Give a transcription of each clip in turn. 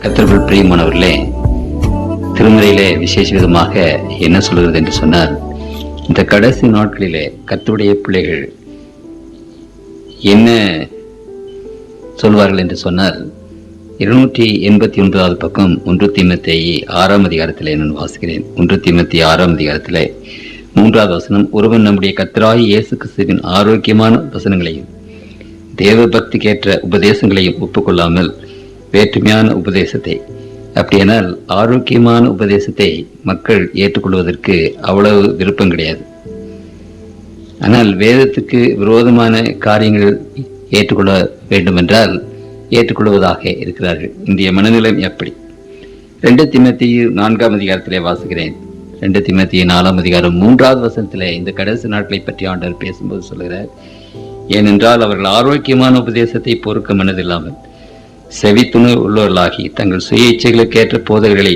கர்த்தருக்குள் பிரியமானவர்களே, திருமறையிலே விசேஷ விதமாக என்ன சொல்கிறது என்று சொன்னால், இந்த கடைசி நாட்களிலே கர்த்தருடைய பிள்ளைகள் என்ன சொல்வார்கள் என்று சொன்னால், 289வது பக்கம் 1 தீமோத்தேயு 6ஆம் அதிகாரத்திலே நான் வாசிக்கிறேன். 1 தீமோத்தேயு 6ஆம் அதிகாரத்திலே 3வது வசனம், ஒருவன் நம்முடைய கர்த்தராகிய இயேசு கிறிஸ்துவின் ஆரோக்கியமான வசனங்களையும் தேவ பக்திக்கேற்ற உபதேசங்களையும் ஒப்புக்கொள்ளாமல் வேற்றுமையான உபதேசத்தை, அப்படியானால் ஆரோக்கியமான உபதேசத்தை மக்கள் ஏற்றுக்கொள்வதற்கு அவ்வளவு விருப்பம் கிடையாது. ஆனால் வேதத்துக்கு விரோதமான காரியங்கள் ஏற்றுக்கொள்ள வேண்டுமென்றால் ஏற்றுக்கொள்வதாக இருக்கிறார்கள். இன்றைய மனநிலம் எப்படி? 2 தீமோத்தேயு 4ஆம் அதிகாரத்திலே வாசிக்கிறேன். 2 தீமோத்தேயு 4ஆம் அதிகாரம் 3வது வசனத்திலே இந்த கடைசி நாட்களை பற்றி ஆண்டவர் பேசும்போது சொல்கிறார், ஏனென்றால் அவர்கள் ஆரோக்கியமான உபதேசத்தை பொறுக்க மனதில்லாமல் செவித்துணு உள்ளவர்களாகி தங்கள் சுய இச்சைகளுக்கு ஏற்ற போதகர்களை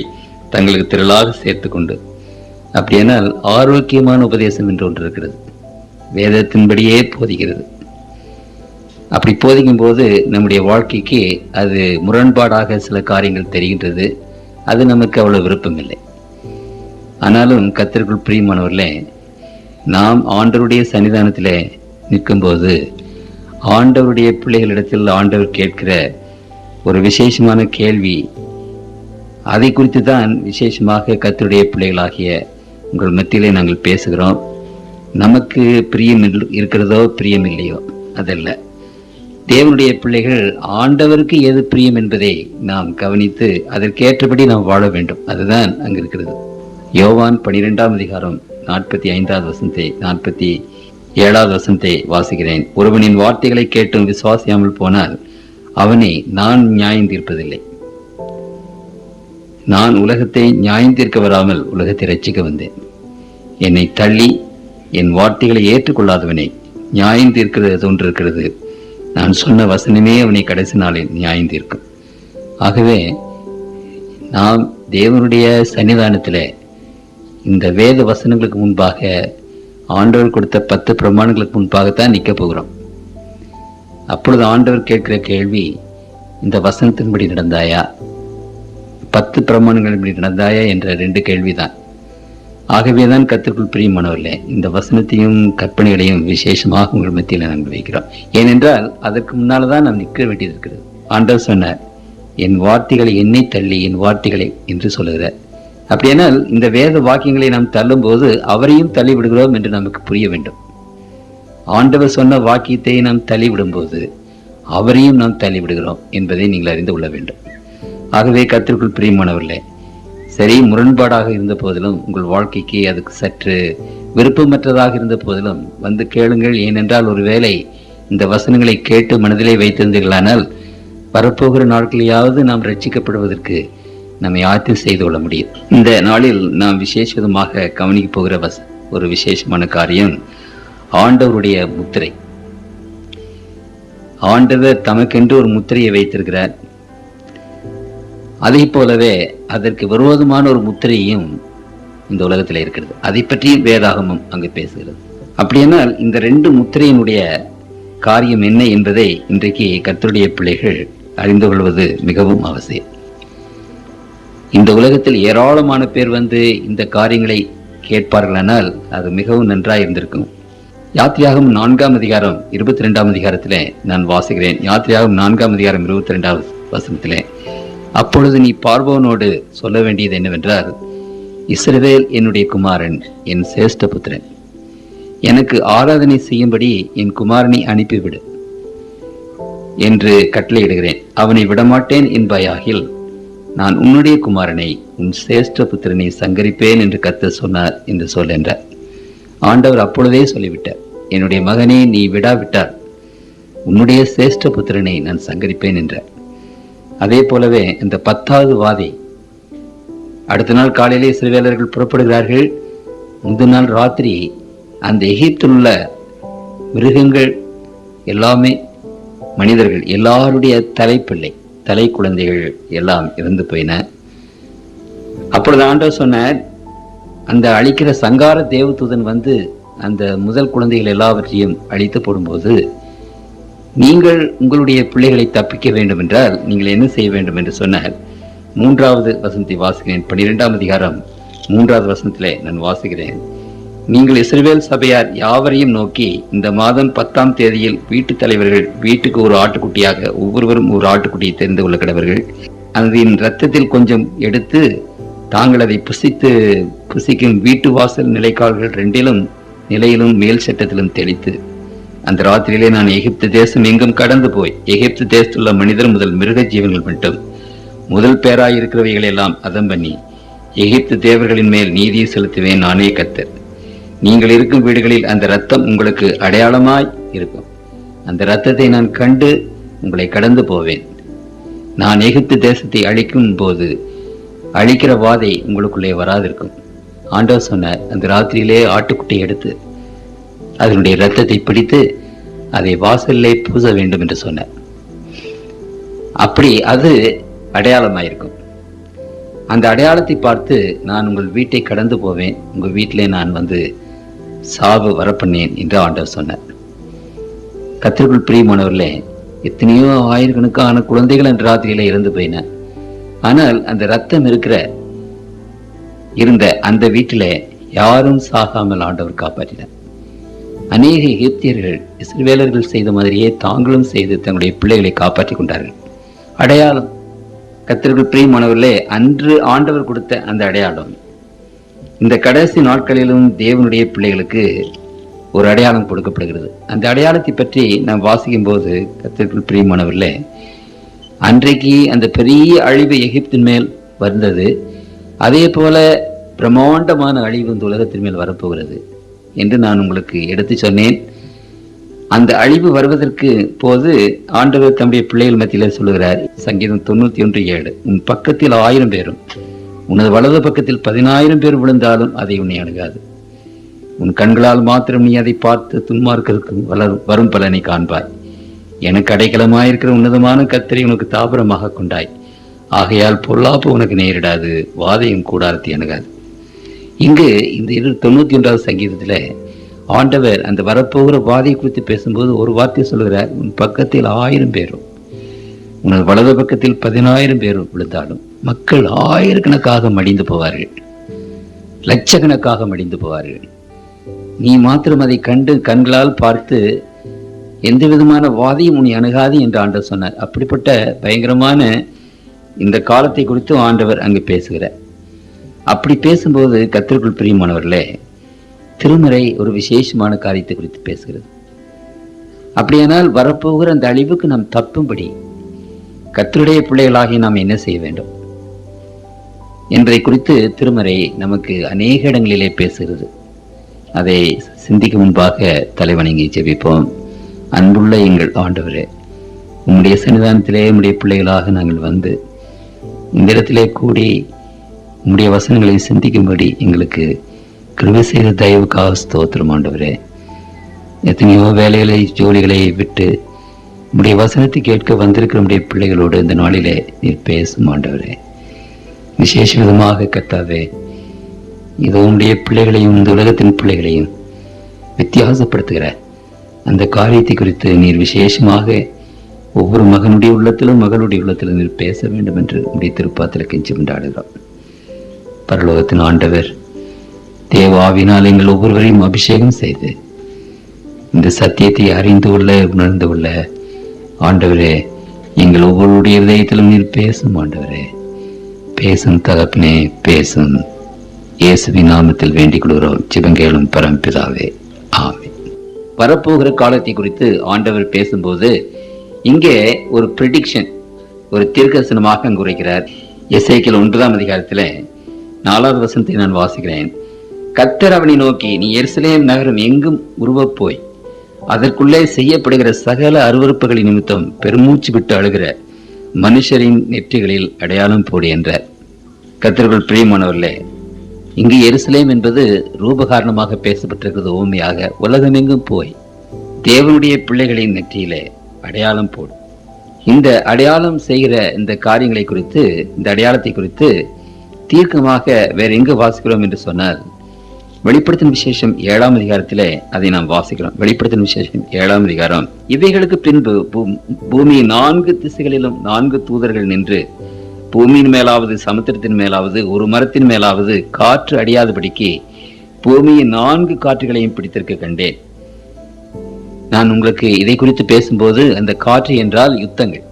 தங்களுக்கு திரளாக சேர்த்து கொண்டு, அப்படியானால் ஆரோக்கியமான உபதேசம் என்று ஒன்று இருக்கிறது, வேதத்தின்படியே போதிக்கிறது. அப்படி போதிக்கும் போது நம்முடைய வாழ்க்கைக்கு அது முரண்பாடாக சில காரியங்கள் தெரிகின்றது. அது நமக்கு அவ்வளவு விருப்பம் இல்லை. ஆனாலும் கர்த்தருக்குள் பிரியமானவர்களே, நாம் ஆண்டவருடைய சன்னிதானத்திலே நிற்கும்போது ஆண்டவருடைய பிள்ளைகளிடத்தில் ஆண்டவர் கேட்கிற ஒரு விசேஷமான கேள்வி, அதை குறித்து தான் விசேஷமாக கர்த்தருடைய பிள்ளைகளாகிய உங்கள் மத்தியிலே நாங்கள் பேசுகிறோம். நமக்கு பிரியம் இருக்கிறதோ பிரியம் இல்லையோ அதல்ல, தேவனுடைய பிள்ளைகள் ஆண்டவருக்கு எது பிரியம் என்பதை நாம் கவனித்து அதற்கேற்றபடி நாம் வாழ வேண்டும். அதுதான் அங்கு இருக்கிறது. யோவான் 12ஆம் அதிகாரம் 45வது வசனத்தை 47வது வசனத்தை வாசிக்கிறேன். ஒருவனின் வார்த்தைகளை கேட்டும் விசுவாசியாமல் போனால் அவனை நான் நியாயம் தீர்ப்பதில்லை. நான் உலகத்தை நியாயம் தீர்க்க வராமல் உலகத்தை ரட்சிக்க வந்தேன். என்னை தள்ளி என் வார்த்தைகளை ஏற்றுக்கொள்ளாதவனை நியாயம் தீர்க்கிறது ஒன்று இருக்கிறது. நான் சொன்ன வசனமே அவனை கடைசி நாளில் நியாயம் தீர்க்கும். ஆகவே நாம் தேவனுடைய சன்னிதானத்தில் இந்த வேத வசனங்களுக்கு முன்பாக, ஆண்டவர் கொடுத்த 10 பிரமாணங்களுக்கு முன்பாகத்தான் நிற்க போகிறோம். அப்பொழுது ஆண்டவர் கேட்கிற கேள்வி, இந்த வசனத்தின்படி நடந்தாயா, 10 பிரமாணங்களின்படி நடந்தாயா என்ற 2 கேள்விதான். ஆகவேதான் கர்த்தருக்குள் பிரியமானவர்களே, இந்த வசனத்தையும் கற்பனைகளையும் விசேஷமாக உங்கள் மத்தியில் நாங்கள் வைக்கிறோம். ஏனென்றால் அதற்கு முன்னால தான் நாம் நிற்க வேண்டியது இருக்கிறது. ஆண்டவர் சொன்னார், என் வார்த்தைகளை என்னை தள்ளி என் வார்த்தைகளை என்று சொல்லுகிறார். அப்படியானால் இந்த வேத வாக்கியங்களை நாம் தள்ளும் போது அவரையும் தள்ளி விடுகிறோம் என்று நமக்கு புரிய வேண்டும். ஆண்டவர் சொன்ன வாக்கியத்தை நாம் தள்ளிவிடும் போது அவரையும் நாம் தள்ளிவிடுகிறோம் என்பதை நீங்கள் அறிந்து கொள்ள வேண்டும். ஆகவே கர்த்தருக்குள் பிரியமானவர்களே, சரி, முரண்பாடாக இருந்த போதிலும், உங்கள் வாழ்க்கைக்கு அதுக்கு சற்று விருப்பமற்றதாக இருந்த போதிலும் வந்து கேளுங்கள். ஏனென்றால் ஒருவேளை இந்த வசனங்களை கேட்டு மனதிலே வைத்திருந்தீர்களானால் வரப்போகிற நாட்களையாவது நாம் ரட்சிக்கப்படுவதற்கு நம்மை ஆயத்தம் செய்து கொள்ள முடியும். இந்த நாளில் நாம் விசேஷமாக கவனிக்க போகிற ஒரு விசேஷமான காரியம் ஆண்டவருடைய முத்திரை. ஆண்டவர் தமக்கென்று ஒரு முத்திரையை வைத்திருக்கிறார். அதே போலவே அதற்கு விரோதமான ஒரு முத்திரையும் இந்த உலகத்தில் இருக்கிறது. அதை பற்றியும் வேதாகமம் அங்கு பேசுகிறது. அப்படியானால் இந்த 2 முத்திரையினுடைய காரியம் என்ன என்பதை இன்றைக்கு கர்த்தருடைய பிள்ளைகள் அறிந்து கொள்வது மிகவும் அவசியம். இந்த உலகத்தில் ஏராளமான பேர் வந்து இந்த காரியங்களை கேட்பார்களானால் அது மிகவும் நன்றாக இருந்திருக்கும். யாத்திராகமம் 4ஆம் அதிகாரம் 22ஆம் அதிகாரத்திலே நான் வாசிக்கிறேன். யாத்திராகமம் 4ஆம் அதிகாரம் 22வது வசனத்திலே, அப்பொழுது நீ பார்வோனோடு சொல்ல வேண்டியது என்னவென்றால், இஸ்ரவேல் என்னுடைய குமாரன், என் சிரேஷ்ட புத்திரன், எனக்கு ஆராதனை செய்யும்படி என் குமாரனை அனுப்பிவிடு என்று கட்டளையிடுகிறேன். அவனை விடமாட்டேன் என்பாயாகில் நான் உன்னுடைய குமாரனை, உன் சிரேஷ்ட புத்திரனை சங்கரிப்பேன் என்று கர்த்தர் சொன்னார் என்று சொல் என்றார். ஆண்டவர் அப்பொழுதே சொல்லிவிட்டார், என்னுடைய மகனே, நீ விடாவிட்டால் உன்னுடைய சிரேஷ்ட புத்திரனை நான் சங்கரிப்பேன் என்றார். அதே போலவே இந்த 10வது வாதை, அடுத்த நாள் காலையிலே இஸ்ரவேலர்கள் புறப்படுகிறார்கள். முந்தின நாள் ராத்திரி அந்த எகிப்தில் உள்ள மிருகங்கள் எல்லாமே, மனிதர்கள் எல்லாருடைய தலைப்பிள்ளை, தலை குழந்தைகள் எல்லாம் இறந்து போயின. அப்பொழுது ஆண்டவர் சொன்னார், அந்த அழிக்கிற சங்கார தேவதூதன் வந்து அந்த முதல் குழந்தைகள் எல்லாவற்றையும் அழித்து போடும்போது, நீங்கள் உங்களுடைய பிள்ளைகளை தப்பிக்க வேண்டும் என்றால் நீங்கள் என்ன செய்ய வேண்டும் என்று சொன்னார், மூன்றாவது வசனத்தை வாசிக்கிறேன். 12ஆம் அதிகாரம் 3வது வசனத்திலே நான் வாசிக்கிறேன். நீங்கள் இஸ்ரவேல் சபையார் யாவரையும் நோக்கி, இந்த மாதம் 10ஆம் தேதியில் வீட்டு தலைவர்கள் வீட்டுக்கு ஒரு ஆட்டுக்குட்டியாக ஒவ்வொருவரும் ஒரு ஆட்டுக்குட்டியை தெரிந்து கொள்ள கடவர்கள். அதன் இரத்தத்தில் கொஞ்சம் எடுத்து தாங்கள் அதை புசிக்கும் வீட்டு வாசல் நிலைக்கால்கள் 2 நிலையிலும் மேல் சட்டத்திலும் தெளித்து, அந்த ராத்திரியிலே நான் எகிப்து தேசம் எங்கும் கடந்து போய் எகிப்து தேசத்துள்ள மனிதர் முதல் மிருக ஜீவன்கள் மட்டும் முதல் பேராயிருக்கிறவைகள் எல்லாம் அதம் பண்ணி எகிப்து தேவர்களின் மேல் நீதியை செலுத்துவேன். நானே கர்த்தர். நீங்கள் இருக்கும் வீடுகளில் அந்த இரத்தம் உங்களுக்கு அடையாளமாய் இருக்கும். அந்த இரத்தத்தை நான் கண்டு உங்களை கடந்து போவேன். நான் எகிப்து தேசத்தை அழிக்கும் போது அழிக்கிற வாதை உங்களுக்குள்ளே வராதிருக்கும். ஆண்டவர் சொன்னார், அந்த ராத்திரியிலே ஆட்டுக்குட்டி எடுத்து அதனுடைய இரத்தத்தை பிடித்து அதை வாசலிலே பூச வேண்டும் என்று சொன்னார். அப்படி அது அடையாளமாயிருக்கும். அந்த அடையாளத்தை பார்த்து நான் உங்கள் வீட்டை கடந்து போவேன், உங்கள் வீட்டிலே நான் வந்து சாவு வரப்பண்ணேன் என்று ஆண்டவர் சொன்னார். கர்த்தருக்குள் பிரியமானவர்களே, எத்தனையோ ஆயிரக்கணக்கான குழந்தைகள் அந்த ராத்திரியில இறந்து போயின. ஆனால் அந்த ரத்தம் இருந்த அந்த வீட்டில யாரும் சாகாமல் ஆண்டவர் காப்பாற்றினார். அநேக எகிப்தியர்கள் இஸ்ரவேலர்கள் செய்த மாதிரியே தாங்களும் செய்து தங்களுடைய பிள்ளைகளை காப்பாற்றி கொண்டார்கள். அடையாளம், கர்த்தருக்குள் பிரியமானவர்களே, அன்று ஆண்டவர் கொடுத்த அந்த அடையாளம் இந்த கடைசி நாட்களிலும் தேவனுடைய பிள்ளைகளுக்கு ஒரு அடையாளம் கொடுக்கப்படுகிறது. அந்த அடையாளத்தை பற்றி நாம் வாசிக்கும் போது, கர்த்தருக்குள் பிரியமானவர்களே, அன்றைக்கு அந்த பெரிய அழிவு எகிப்தின் மேல் வந்தது, அதே போல பிரம்மாண்டமான அழிவு இந்த உலகத்தின் மேல் வரப்போகிறது என்று நான் உங்களுக்கு எடுத்து சொன்னேன். அந்த அழிவு வருவதற்கு போது ஆண்டவர் தம்முடைய பிள்ளைகள் மத்தியிலே சொல்லுகிறார். சங்கீதம் 91:7, உன் பக்கத்தில் 1000 பேரும் உனது வலது பக்கத்தில் 10,000 பேர் விழுந்தாலும் அதை உன்னை அணுகாது. உன் கண்களால் மாத்திரம் நீ அதை பார்த்து துன்மார்க்கருக்கு வரும் பலனை காண்பாய். எனக்கு அடைக்கலமாயிருக்கிற உன்னதமான கர்த்தரை உனக்கு தாபரமாக கொண்டாய். ஆகையால் பொல்லாப்பு உனக்கு நேரிடாது, வாதையும் கூடாரத்தை அணுகாது. இங்கு இந்த 91வது சங்கீதத்துல ஆண்டவர் அந்த வரப்போகிற வாதை குறித்து பேசும்போது ஒரு வார்த்தை சொல்லுகிறார், உன் பக்கத்தில் 1000 பேரும் உனது வலது பக்கத்தில் 10,000 பேரும் விழுந்தாலும் மக்கள் ஆயிரக்கணக்காக மடிந்து போவார்கள், லட்சக்கணக்காக மடிந்து போவார்கள். நீ மாத்திரம் அதை கண்டு கண்களால் பார்த்து எந்த விதமான வாதையும் உன்னை அணுகாது என்று ஆண்டவர் சொன்னார். அப்படிப்பட்ட பயங்கரமான இந்த காலத்தை குறித்து ஆண்டவர் அங்கு பேசுகிறார். அப்படி பேசும்போது கர்த்தருக்குள் பிரியமானவர்களே, திருமறை ஒரு விசேஷமான காரியத்தை குறித்து பேசுகிறது. அப்படியானால் வரப்போகிற அந்த அழிவுக்கு நாம் தப்பும்படி கர்த்தருடைய பிள்ளைகளாகி நாம் என்ன செய்ய வேண்டும் என்பதை குறித்து திருமறை நமக்கு அநேக இடங்களிலே பேசுகிறது. அதை சிந்திக்க முன்பாக தலைவணங்கி ஜெபிப்போம். அன்புள்ள எங்கள் ஆண்டவரே, உம்முடைய சன்னிதானத்திலே உம்முடைய பிள்ளைகளாக நாங்கள் வந்து இந்த இடத்திலே கூடி உம்முடைய வசனங்களை சிந்திக்கும்படி எங்களுக்கு கிருபை செய்த தயவுக்காக ஸ்தோத்திரம் ஆண்டவரே. எத்தனையோ வேலைகளை ஜோலிகளை விட்டு உம்முடைய வசனத்தை கேட்க வந்திருக்கிற உம்முடைய பிள்ளைகளோடு இந்த நாளிலே நீர் பேசும் ஆண்டவரே. விசேஷ விதமாக கர்த்தாவே, இதோ உம்முடைய பிள்ளைகளையும் இந்த உலகத்தின் பிள்ளைகளையும் வித்தியாசப்படுத்துகிற அந்த காரியத்தை குறித்து நீர் விசேஷமாக ஒவ்வொரு மகனுடைய உள்ளத்திலும் மகளுடைய உள்ளத்திலும் நீர் பேச வேண்டும் என்று உம்முடைய திருப்பாத்தில கெஞ்சி கொண்டாடுகிறோம். பரலோகத்தின் ஆண்டவர், தேவாவினால் எங்கள் ஒவ்வொருவரையும் அபிஷேகம் செய்து இந்த சத்தியத்தை அறிந்து கொள்ள உணர்ந்து கொள்ள ஆண்டவரே, எங்கள் ஒவ்வொருடைய இதயத்திலும் நீர் பேசும் ஆண்டவரே. பேசும் தகப்பனே, பேசும். இயேசுவின் நாமத்தில் வேண்டிக் கொள்கிறோம் ஜெபங்கேளும் பரம்பிதாவே, ஆமென். வரப்போகிற காலத்தை குறித்து ஆண்டவர் பேசும்போது இங்கே ஒரு ப்ரெடிக்ஷன், ஒரு தீர்க்கதரிசனமாக அங்கு உரைக்கிறார். எசேக்கியேல் 1ஆம் அதிகாரத்தில் 4வது வசனத்தை நான் வாசிக்கிறேன். கர்த்தர் அவனை நோக்கி, நீ எருசலேம் நகரம் எங்கும் உருவப் போய் அதற்குள்ளே செய்யப்படுகிற சகல அருவருப்புகளின் நிமித்தம் பெருமூச்சு விட்டு அழுகிற மனுஷரின் நெற்றிகளில் அடையாளம் போடு என்றார். கர்த்தருக்குள் பிரியமானவர்களே, இங்கு எருசலேம் என்பது ரூபகாரணமாக பேசப்பட்டிருக்கிறது. உண்மையாக உலகமெங்கும் போய் தேவனுடைய பிள்ளைகளின் நெற்றியிலே அடையாளம் போடும். இந்த அடையாளம் செய்கிற இந்த காரியங்களை குறித்து, இந்த அடையாளத்தை குறித்து தீர்க்கமாக வேற எங்கு வாசிக்கிறோம் என்று சொன்னால், வெளிப்படுத்தின விசேஷம் 7ஆம் அதிகாரத்திலே அதை நாம் வாசிக்கிறோம். வெளிப்படுத்தின விசேஷம் 7ஆம் அதிகாரம். இவைகளுக்கு பின்பு பூமியின் 4 திசைகளிலும் 4 தூதர்கள் நின்று பூமியின் மேலாவது சமுத்திரத்தின் மேலாவது ஒரு மரத்தின் மேலாவது காற்று அடியாதபடிக்கு பூமியின் 4 காற்றுகளையும் பிடித்திருக்க கண்டேன். நான் உங்களுக்கு இதை குறித்து பேசும்போது அந்த காற்று என்றால் யுத்தங்கள்.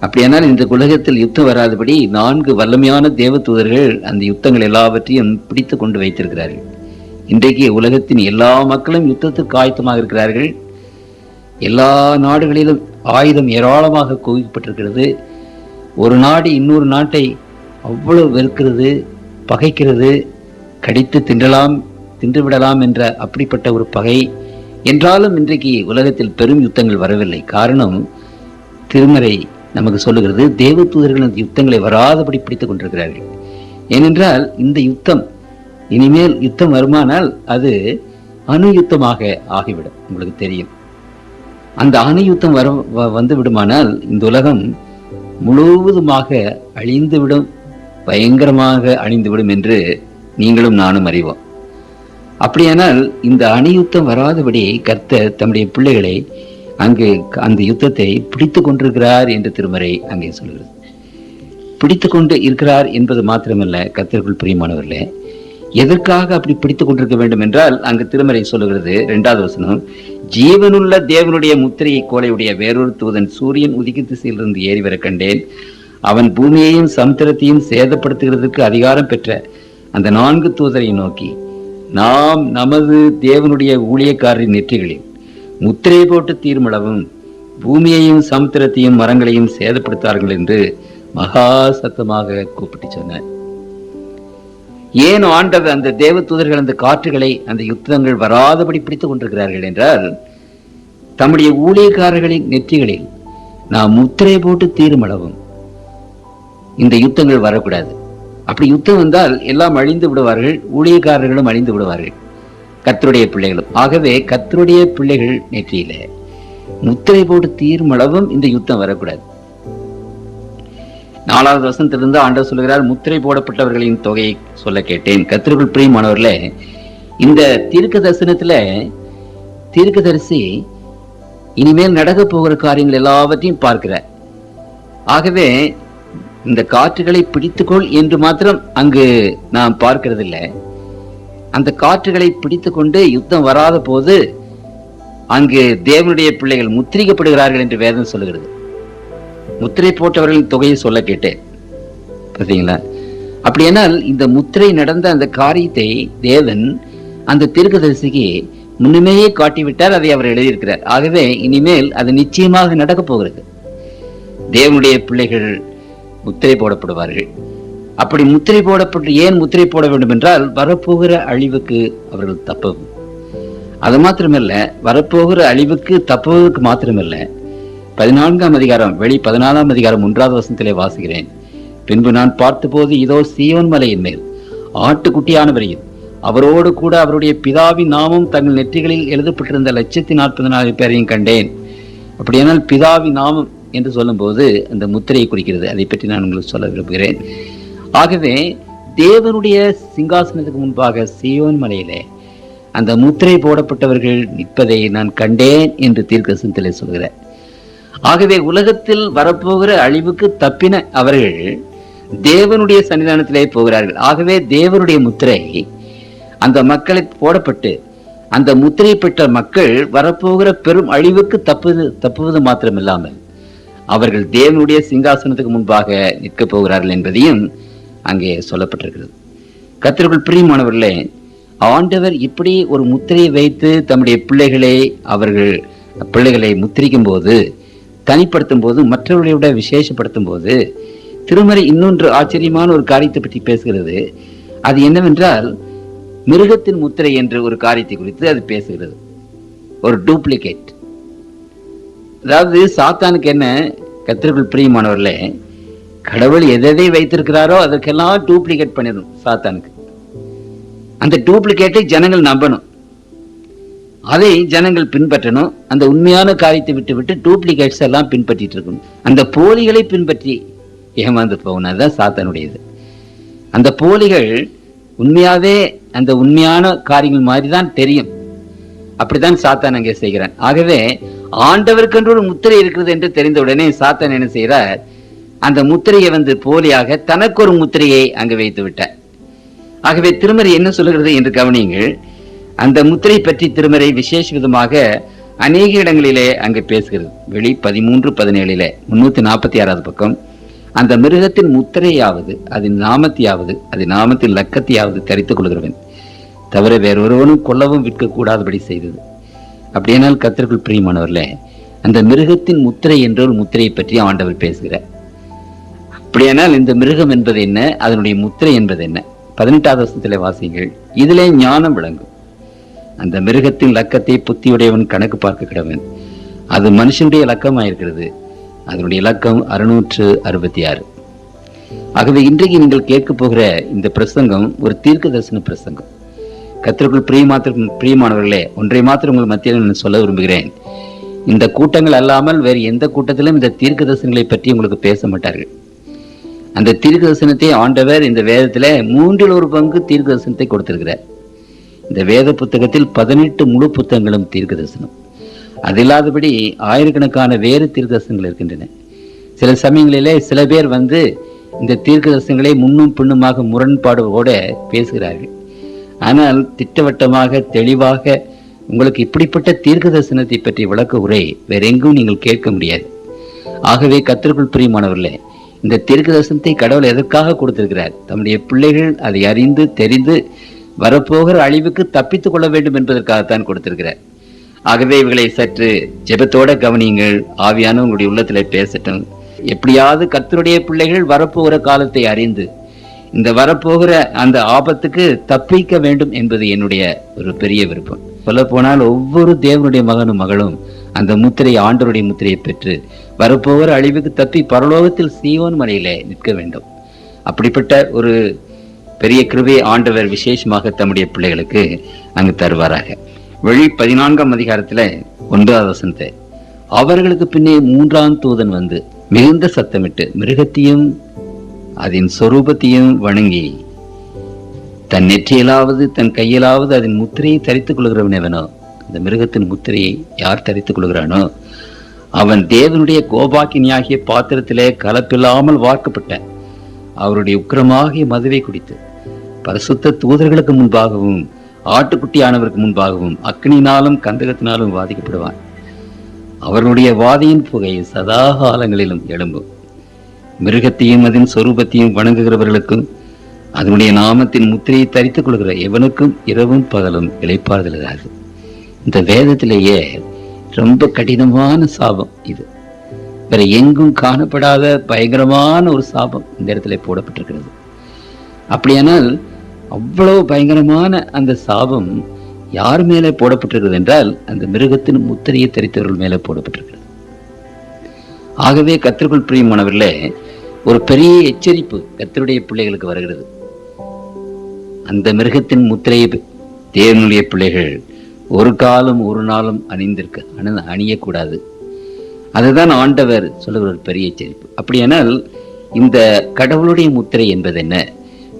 அப்படியானால் இந்த உலகத்தில் யுத்தம் வராதபடி 4 வல்லமையான தேவ தூதர்கள் அந்த யுத்தங்கள் எல்லாவற்றையும் பிடித்து கொண்டு வைத்திருக்கிறார்கள். இன்றைக்கு உலகத்தின் எல்லா மக்களும் யுத்தத்திற்கு ஆயத்தமாக இருக்கிறார்கள். எல்லா நாடுகளிலும் ஆயுதம் ஏராளமாக குவிக்கப்பட்டிருக்கிறது. ஒரு நாடு இன்னொரு நாட்டை அவ்வளவு வெறுக்கிறது, பகைக்கிறது, கடித்து தின்றுவிடலாம் என்ற அப்படிப்பட்ட ஒரு பகை. என்றாலும் இன்றைக்கு உலகத்தில் பெரும் யுத்தங்கள் வரவில்லை. காரணம், திருமறை நமக்கு சொல்லுகிறது, தேவ தூதர்கள் அந்த யுத்தங்களை வராதபடி பிடித்துக் கொண்டிருக்கிறார்கள். ஏனென்றால் இந்த யுத்தம், இனிமேல் யுத்தம் வருமானால் அது அணு யுத்தமாக ஆகிவிடும். உங்களுக்கு தெரியும், அந்த அணு யுத்தம் வந்து விடுமானால் இந்த உலகம் முழுவதுமாக அழிந்துவிடும், பயங்கரமாக அழிந்துவிடும் என்று நீங்களும் நானும் அறிவோம். அப்படியானால் இந்த அணு யுத்தம் வராதபடி கர்த்தர் தம்முடைய பிள்ளைகளை அங்கு அந்த யுத்தத்தை பிடித்து கொண்டிருக்கிறார் என்று திருமறை அங்கே சொல்கிறது. பிடித்து கொண்டு இருக்கிறார் என்பது மாத்திரமல்ல, கர்த்தருக்குள் பிரியமானவர்களே, எதற்காக அப்படி பிடித்துக் கொண்டிருக்க வேண்டும் என்றால், அங்கு திருமறை சொல்லுகிறது 2வது வசனம், ஜீவனுள்ள தேவனுடைய முத்திரையை கோலையுடைய வேறொரு தூதன் சூரியன் உதிக்கும் திசையிலிருந்து ஏறி வர கண்டேன். அவன் பூமியையும் சமுத்திரத்தையும் சேதப்படுத்துகிறதுக்கு அதிகாரம் பெற்ற அந்த 4 தூதரை நோக்கி, நாம் நமது தேவனுடைய ஊழியக்காரரின் நெற்றிகளில் முத்திரை போட்டு தீர்மளவும் பூமியையும் சமுத்திரத்தையும் மரங்களையும் சேதப்படுத்தார்கள் என்று மகா சத்தமாக கூப்பிட்டு சொன்னார். ஏன் ஆண்டவர் அந்த தேவ தூதர்கள் அந்த காற்றுகளை, அந்த யுத்தங்கள் வராதபடி பிடித்துக் கொண்டிருக்கிறார்கள் என்றால், தம்முடைய ஊழியக்காரர்களின் நெற்றிகளில் நாம் முத்திரை போட்டு தீர்மளவும் இந்த யுத்தங்கள் வரக்கூடாது. அப்படி யுத்தம் வந்தால் எல்லாம் அழிந்து விடுவார்கள், ஊழியக்காரர்களும் அழிந்து விடுவார்கள், கர்த்தருடைய பிள்ளைகளும். ஆகவே கர்த்தருடைய பிள்ளைகள் நெற்றியில முத்திரை போட்டு தீர்மளவும் இந்த யுத்தம் வரக்கூடாது. 4வது வசனத்திலிருந்து ஆண்டவர் சொல்கிறார், முத்திரை போடப்பட்டவர்களின் தொகையை சொல்ல கேட்டேன். கர்த்தருக்குள் பிரியமானவர்களே, இந்த தீர்க்க தரிசனத்துல தீர்க்கதரிசி இனிமேல் நடக்க போகிற காரியங்கள் எல்லாவற்றையும் பார்க்கிறார். ஆகவே இந்த காற்றுகளை பிடித்துக்கொள் என்று மாத்திரம் அங்கு நாம் பார்க்கிறதில்லை. அந்த காற்றுகளை பிடித்து கொண்டு யுத்தம் வராத போது அங்கு தேவனுடைய பிள்ளைகள் முத்திரிக்கப்படுகிறார்கள் என்று வேதம் சொல்லுகிறது. முத்திரை போட்டவர்களின் தொகையை சொல்ல கேட்டேன். பார்த்தீங்களா? அப்படியானால் இந்த முத்திரை நடந்த அந்த காரியத்தை தேவன் அந்த தீர்க்கதரிசிக்கு முன்னுமேயே காட்டிவிட்டார். அதை அவர் எழுதியிருக்கிறார். ஆகவே இனிமேல் அது நிச்சயமாக நடக்க போகிறது. தேவனுடைய பிள்ளைகள் முத்திரை போடப்படுவார்கள். அப்படி முத்திரை போடப்பட்டு, ஏன் முத்திரை போட வேண்டும் என்றால், வரப்போகிற அழிவுக்கு அவர்கள் தப்பவும். அது மாத்திரமல்ல, வரப்போகிற அழிவுக்கு தப்புவதற்கு மாத்திரமல்ல, 14ஆம் அதிகாரம், வெளி 14ஆம் அதிகாரம் 1வது வசனத்திலே வாசிக்கிறேன். பின்பு நான் பார்த்தபோது இதோ சீயோன் மலையின் மேல் ஆட்டுக்குட்டியானவரையும் அவரோடு கூட அவருடைய பிதாவின் நாமம் தங்கள் நெற்றிகளில் எழுதப்பட்டிருந்த 1,40,000 பேரையும் கண்டேன். அப்படியானால் பிதாவின் நாமம் என்று சொல்லும் போது அந்த முத்திரையை குறிக்கிறது. அதை பற்றி நான் உங்களுக்கு சொல்ல விரும்புகிறேன். ஆகவே தேவனுடைய சிங்காசனத்துக்கு முன்பாக சீயோன் மலையிலே அந்த முத்திரை போடப்பட்டவர்கள் நிற்பதை நான் கண்டேன் என்று தீர்க்கதரிசனத்திலே சொல்கிறார். ஆகவே உலகத்தில் வரப்போகிற அழிவுக்கு தப்பின அவர்கள் தேவனுடைய சன்னிதானத்திலே போகிறார்கள். ஆகவே தேவனுடைய முத்திரை அந்த மக்களை போடப்பட்டு, அந்த முத்திரை பெற்ற மக்கள் வரப்போகிற பெரும் அழிவுக்கு தப்புவது மாத்திரமில்லாமல் அவர்கள் தேவனுடைய சிங்காசனத்துக்கு முன்பாக நிற்கப் போகிறார்கள் என்பதையும் அங்கே சொல்லப்பட்டிருக்கிறது. கர்த்தருக்குள் பிரியமானவர்களே, ஆண்டவர் இப்படி ஒரு முத்திரையை வைத்து தம்முடைய பிள்ளைகளை முத்திரிக்கும் போது, தனிப்படுத்தும் போது, மற்றவர்களை விட விசேஷப்படுத்தும் போது, திருமறை இன்னொன்று ஆச்சரியமான ஒரு காரியத்தை பற்றி பேசுகிறது. அது என்னவென்றால், மிருகத்தின் முத்திரை என்ற ஒரு காரியத்தை குறித்து அது பேசுகிறது. ஒரு டூப்ளிகேட். அதாவது சாத்தானுக்கு என்ன, கர்த்தருக்குள் பிரியமானவர்களே, கடவுள் எதை வைத்திருக்கிறாரோ அதற்கெல்லாம் டூப்ளிகேட் பண்ணிடும் சாத்தானுக்கு. அந்த டூப்ளிகேட்டை ஜனங்கள் நம்பணும், அதை ஜனங்கள் பின்பற்றணும். அந்த உண்மையான காரியத்தை விட்டு டூப்ளிகேட்ஸ் எல்லாம் பின்பற்றிட்டு இருக்கணும். அந்த போலிகளை பின்பற்றி ஏமாந்து போகணும். அதுதான் சாத்தானுடையது. அந்த போலிகள் உண்மையாவே அந்த உண்மையான காரியங்கள் மாதிரி தான் தெரியும். அப்படித்தான் சாத்தான் அங்கே செய்கிறான். ஆகவே ஆண்டவருக்கென்று ஒரு முத்திரை இருக்கிறது என்று தெரிந்தவுடனே சாத்தான் என்ன செய்கிறார், அந்த முத்திரையை போலியாக தனக்கு ஒரு முத்திரையை அங்கு வைத்து விட்டார். ஆகவே திருமறை என்ன சொல்லுகிறது என்று கவனியுங்கள். அந்த முத்திரை பற்றி திருமறை விசேஷ விதமாக அநேக இடங்களிலே அங்கு பேசுகிறது. வெளி 13:17 346 பக்கம், அந்த மிருகத்தின் முத்திரையாவது அதன் நாமத்தையாவது அதன் நாமத்தின் லக்கத்தையாவது தரித்துக் கொள்கிறவன் தவிர வேறொருவனும் கொல்லவும் விற்க கூடாதபடி செய்தது. அப்படியானால் கர்த்தருக்குள் பிரியமானவர்களே, அந்த மிருகத்தின் முத்திரை என்ற ஒரு முத்திரையை பற்றி ஆண்டவர் பேசுகிறார். அப்படியானால் இந்த மிருகம் என்பது என்ன, அதனுடைய முத்திரை என்பது என்ன? 18வது வசனத்திலே வாசிங்கள். இதிலே ஞானம் விளங்கும். அந்த மிருகத்தின் லக்கத்தை புத்தியுடையவன் கணக்கு பார்க்க கிடவன். அது மனுஷனுடைய லக்கமாயிருக்கிறது. அதனுடைய இலக்கம் 666. ஆகவே இன்றைக்கு நீங்கள் கேட்க போகிற இந்த பிரசங்கம் ஒரு தீர்க்க தரிசன பிரசங்கம். கர்த்தருக்குள் பிரியமானவர்களே, ஒன்றை மாத்திரம் உங்கள் மத்தியில் நான் சொல்ல விரும்புகிறேன். இந்த கூட்டங்கள் அல்லாமல் வேறு எந்த கூட்டத்திலும் இந்த தீர்க்க தரிசனங்களை பற்றி உங்களுக்கு பேச மாட்டார்கள். அந்த தீர்க்க தரிசனத்தை ஆண்டவர் இந்த வேதத்துல 1/3 தீர்க்க தரிசனத்தை கொடுத்திருக்கிறார். இந்த வேத புத்தகத்தில் 18 முழு புத்தகங்களும் தீர்க்க தரிசனம். அது இல்லாதபடி ஆயிரக்கணக்கான வேறு தீர்க்க தரிசனங்கள் இருக்கின்றன. சில சமயங்களிலே சில பேர் இந்த தீர்க்க தரிசனங்களை முன்னும் பின்னுமாக முரண்பாடுவோட பேசுகிறார்கள். ஆனால் திட்டவட்டமாக தெளிவாக உங்களுக்கு இப்படிப்பட்ட தீர்க்க தரிசனத்தை பற்றி விளக்க உரை வேற எங்கும் நீங்கள் கேட்க முடியாது. ஆகவே கர்த்தருக்குள் பிரியமானவர்களே, இந்த தீர்க்க தரிசனத்தை கடவுள் எதற்காக கொடுத்திருக்கிறார்? தம்முடைய பிள்ளைகள் அதை அறிந்து தெரிந்து வரப்போகிற அழிவுக்கு தப்பித்துக் கொள்ள வேண்டும் என்பதற்காகத்தான் கொடுத்திருக்கிறார். ஆகவே இவர்களை சற்று ஜெபத்தோட கவனியுங்கள். ஆவியான உங்களுடைய உள்ளத்திலே பேசட்டும். எப்படியாவது கர்த்தருடைய பிள்ளைகள் வரப்போகிற காலத்தை அறிந்து இந்த வரப்போகிற அந்த ஆபத்துக்கு தப்பிக்க வேண்டும் என்பது என்னுடைய ஒரு பெரிய விருப்பம். சொல்ல போனால் ஒவ்வொரு தேவனுடைய மகனும் மகளும் அந்த முத்திரை, ஆண்டவருடைய முத்திரையை பெற்று வரப்போகிற அழிவுக்கு தப்பி பரலோகத்தில் சீயோன் மலையிலே நிற்க வேண்டும். அப்படிப்பட்ட ஒரு பெரிய கிருபை ஆண்டவர் விசேஷமாக தம்முடைய பிள்ளைகளுக்கு அங்கு தருவாராக. வெளி 14ஆம் அதிகாரத்துல 9வது வசனத்தை, அவர்களுக்கு பின்னே 3ஆம் தூதன் மிகுந்த சத்தமிட்டு மிருகத்தையும் அதன் சொரூபத்தையும் வணங்கி தன் நெற்றியிலாவது தன் கையிலாவது அதன் முத்திரையை தரித்துக் கொள்கிறவன் எவனோ, அந்த மிருகத்தின் முத்திரையை யார் தரித்துக் கொள்கிறானோ அவன் தேவனுடைய கோபாக்கினியாகிய பாத்திரத்திலே கலப்பில்லாமல் வார்க்கப்பட்ட அவருடைய உக்கிரமாகிய மதுவை குடித்து பரிசுத்த தூதர்களுக்கு முன்பாகவும் ஆட்டுக்குட்டியானவருக்கு முன்பாகவும் அக்னினாலும் கந்தகத்தினாலும் வாதிக்கப்படுவான். அவர்களுடைய வாதியின் புகை சதா காலங்களிலும் எழும்பும். மிருகத்தையும் அதன் சொரூபத்தையும் வணங்குகிறவர்களுக்கும் அதனுடைய நாமத்தின் முத்திரையை தரித்துக் கொள்கிற எவனுக்கும் இரவும் பகலும் இளைப்பாறுதலாது. இந்த வேதத்திலேயே ரொம்ப கடினமான சாபம் இது. வேற எங்கும் காணப்படாத பயங்கரமான ஒரு சாபம் இந்த இடத்துல போடப்பட்டிருக்கிறது. அப்படியானால் அவ்வளவு பயங்கரமான அந்த சாபம் யார் மேலே போடப்பட்டிருக்கிறது என்றால் அந்த மிருகத்தின் முத்திரையை தரித்தவர்கள் மேலே போடப்பட்டிருக்கிறது. ஆகவே கர்த்தருக்குள் பிரியமானவர்களே, ஒரு பெரிய எச்சரிப்பு கர்த்தருடைய பிள்ளைகளுக்கு வருகிறது. அந்த மிருகத்தின் முத்திரையை தேவனுடைய பிள்ளைகள் ஒரு காலம் ஒரு நாளும் அணியக்கூடாது. அதுதான் ஆண்டவர் சொல்லுகிற ஒரு பெரிய எச்சரிப்பு. அப்படியானால் இந்த கடவுளுடைய முத்திரை என்பது என்ன,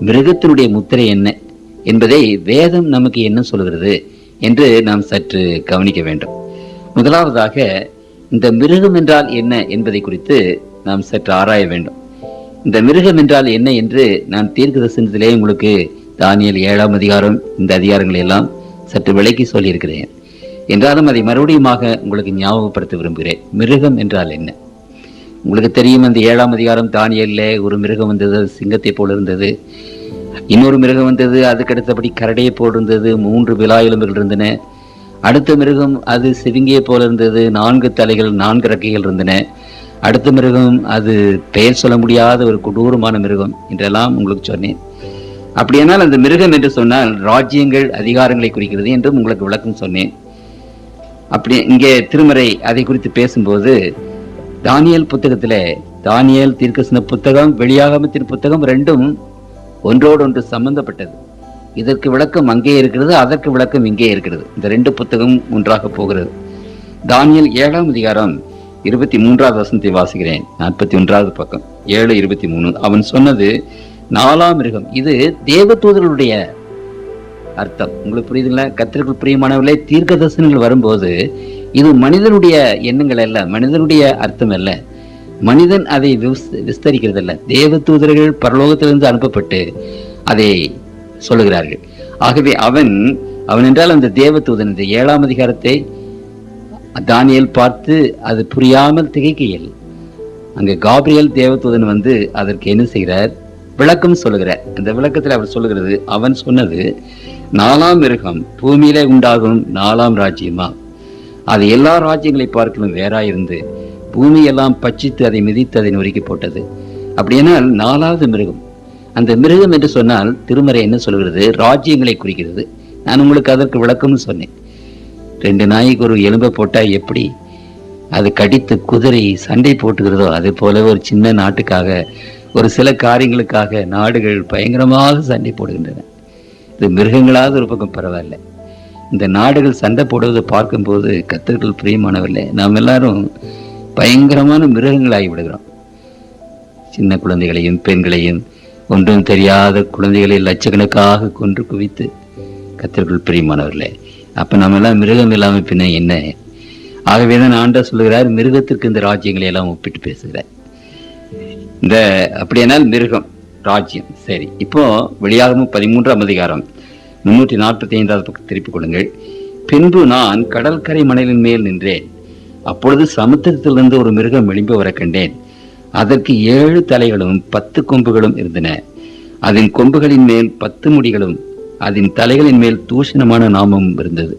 மிருகத்தினுடைய முத்திரை என்ன என்பதை வேதம் நமக்கு என்ன சொல்கிறது என்று நாம் சற்று கவனிக்க வேண்டும். முதலாவதாக இந்த மிருகம் என்றால் என்ன என்பதை குறித்து நாம் சற்று ஆராய வேண்டும். இந்த மிருகம் என்றால் என்ன என்று நான் தீர்க்க தரிசனத்திலே உங்களுக்கு தானியேல் 7ஆம் அதிகாரம் இந்த அதிகாரங்களை எல்லாம் சற்று விளக்கி சொல்லியிருக்கிறேன். என்றாலும் அதை மறுபடியுமாக உங்களுக்கு ஞாபகப்படுத்த விரும்புகிறேன். மிருகம் என்றால் என்ன? உங்களுக்கு தெரியும், அந்த 7ஆம் அதிகாரம் தானியேலிலே ஒரு மிருகம் வந்தது, சிங்கத்தை போல இருந்தது. இன்னொரு மிருகம் வந்தது, அதுக்கு அடுத்தபடி கரடையை போல் இருந்தது, 3 விலா எலும்புகள் இருந்தன. அடுத்த மிருகம் அது சிவிங்கியை போல இருந்தது, 4 தலைகள் 4 இறக்கைகள் இருந்தன. அடுத்த மிருகம் அது பெயர் சொல்ல முடியாத ஒரு கொடூரமான மிருகம் என்றெல்லாம் உங்களுக்கு சொன்னேன். அப்படியானால் அந்த மிருகம் என்று சொன்னால் ராஜ்யங்கள் அதிகாரங்களை குறிக்கிறது என்றும் உங்களுக்கு விளக்கம் சொன்னேன். அப்படி இங்கே திருமறை அதை குறித்து பேசும்போது தானியேல் புத்தகத்துல தானியேல் தீர்க்கதரிசன புத்தகம், வெளியாகமத்தின் புத்தகம் ரெண்டும் ஒன்றோடு ஒன்று சம்பந்தப்பட்டது. இதற்கு விளக்கம் அங்கே இருக்கிறது, அதற்கு விளக்கம் இங்கே இருக்கிறது. இந்த 2 புத்தகம் ஒன்றாக போகிறது. தானியேல் 7ஆம் அதிகாரம் 23வது வசனத்தை வாசிக்கிறேன். 41வது பக்கம் 7:23. அவன் சொன்னது 4ஆம் மிருகம். இது தேவதூதர்களுடைய அர்த்தம். உங்களுக்கு புரியுதுங்களா? கர்த்தருக்குள் பிரியமானவர்களே, தீர்க்க தரிசனங்கள் வரும்போது இது மனிதனுடைய எண்ணங்கள் அல்ல, மனிதனுடைய அர்த்தம் அல்ல. மனிதன் அதை விஸ்தரிக்கிறதல்ல, தேவ தூதர்கள் பரலோகத்திலிருந்து அனுப்பப்பட்டு அதை சொல்லுகிறார்கள். ஆகவே அவன் என்றால் அந்த தேவ தூதன். இந்த 7ஆம் அதிகாரத்தை தானியேல் பார்த்து அது புரியாமல் திகைக்கையில் அங்க காபிரியல் தேவதூதன் வந்து அதற்கு என்ன செய்கிறார், விளக்கம் சொல்லுகிறார். அந்த விளக்கத்தில் அவர் சொல்லுகிறது, அவன் சொன்னது 4ஆம் மிருகம் பூமியிலே உண்டாகும் 4ஆம் ராஜ்யமா, அது எல்லா ராஜ்யங்களை பார்க்கலும் வேறாயிருந்து பூமியெல்லாம் பட்சித்து அதை மிதித்து அதை நொறுக்கி போட்டது. அப்படியானால் 4வது மிருகம், அந்த மிருகம் என்று சொன்னால் திருமறை என்ன சொல்கிறது, ராஜ்யங்களை குறிக்கிறது. நான் உங்களுக்கு அதற்கு விளக்கம்னு சொன்னேன். 2 நாய்க்கு ஒரு எலும்பை போட்டா எப்படி அது கடித்து குதிரை சண்டை போட்டுக்கிறதோ, அதே போல ஒரு சின்ன நாட்டுக்காக, ஒரு சில காரியங்களுக்காக நாடுகள் பயங்கரமாக சண்டை போடுகின்றன. இது மிருகங்களாவது ஒரு பக்கம் பரவாயில்ல, இந்த நாடுகள் சண்டை போடுவதை பார்க்கும்போது கர்த்தருக்குள் பிரியமானவில்லை, நாம் எல்லாரும் பயங்கரமான மிருகங்களாகி விடுகிறோம். சின்ன குழந்தைகளையும் பெண்களையும் ஒன்றும் தெரியாத குழந்தைகளை லட்சக்கணக்காக கொன்று குவித்து கர்த்தருக்குள் பிரியமானவர்களே. அப்ப நம்ம எல்லாம் மிருகம் இல்லாம பின்ன என்ன? ஆகவேதான் ஆண்டவர் சொல்லுகிறார், மிருகத்திற்கு இந்த ராஜ்யங்களை எல்லாம் ஒப்பிட்டு பேசுகிறார். இந்த அப்படியானால் மிருகம் ராஜ்யம். சரி, இப்போ வெளியாகமும் 13ஆம் அதிகாரம் 345வது பக்கம் திருப்பிக் கொள்ளுங்கள். பின்பு நான் கடற்கரை மணலின் மேல் நின்றேன், அப்பொழுது சமுத்திரத்திலிருந்து ஒரு மிருகம் எழும்பி வர கண்டேன். அதற்கு 7 தலைகளும் 10 கொம்புகளும் இருந்தன. அதன் கொம்புகளின் மேல் 10 முடிகளும் அதன் தலைகளின் மேல் தூஷணமான நாமமும் இருந்தது.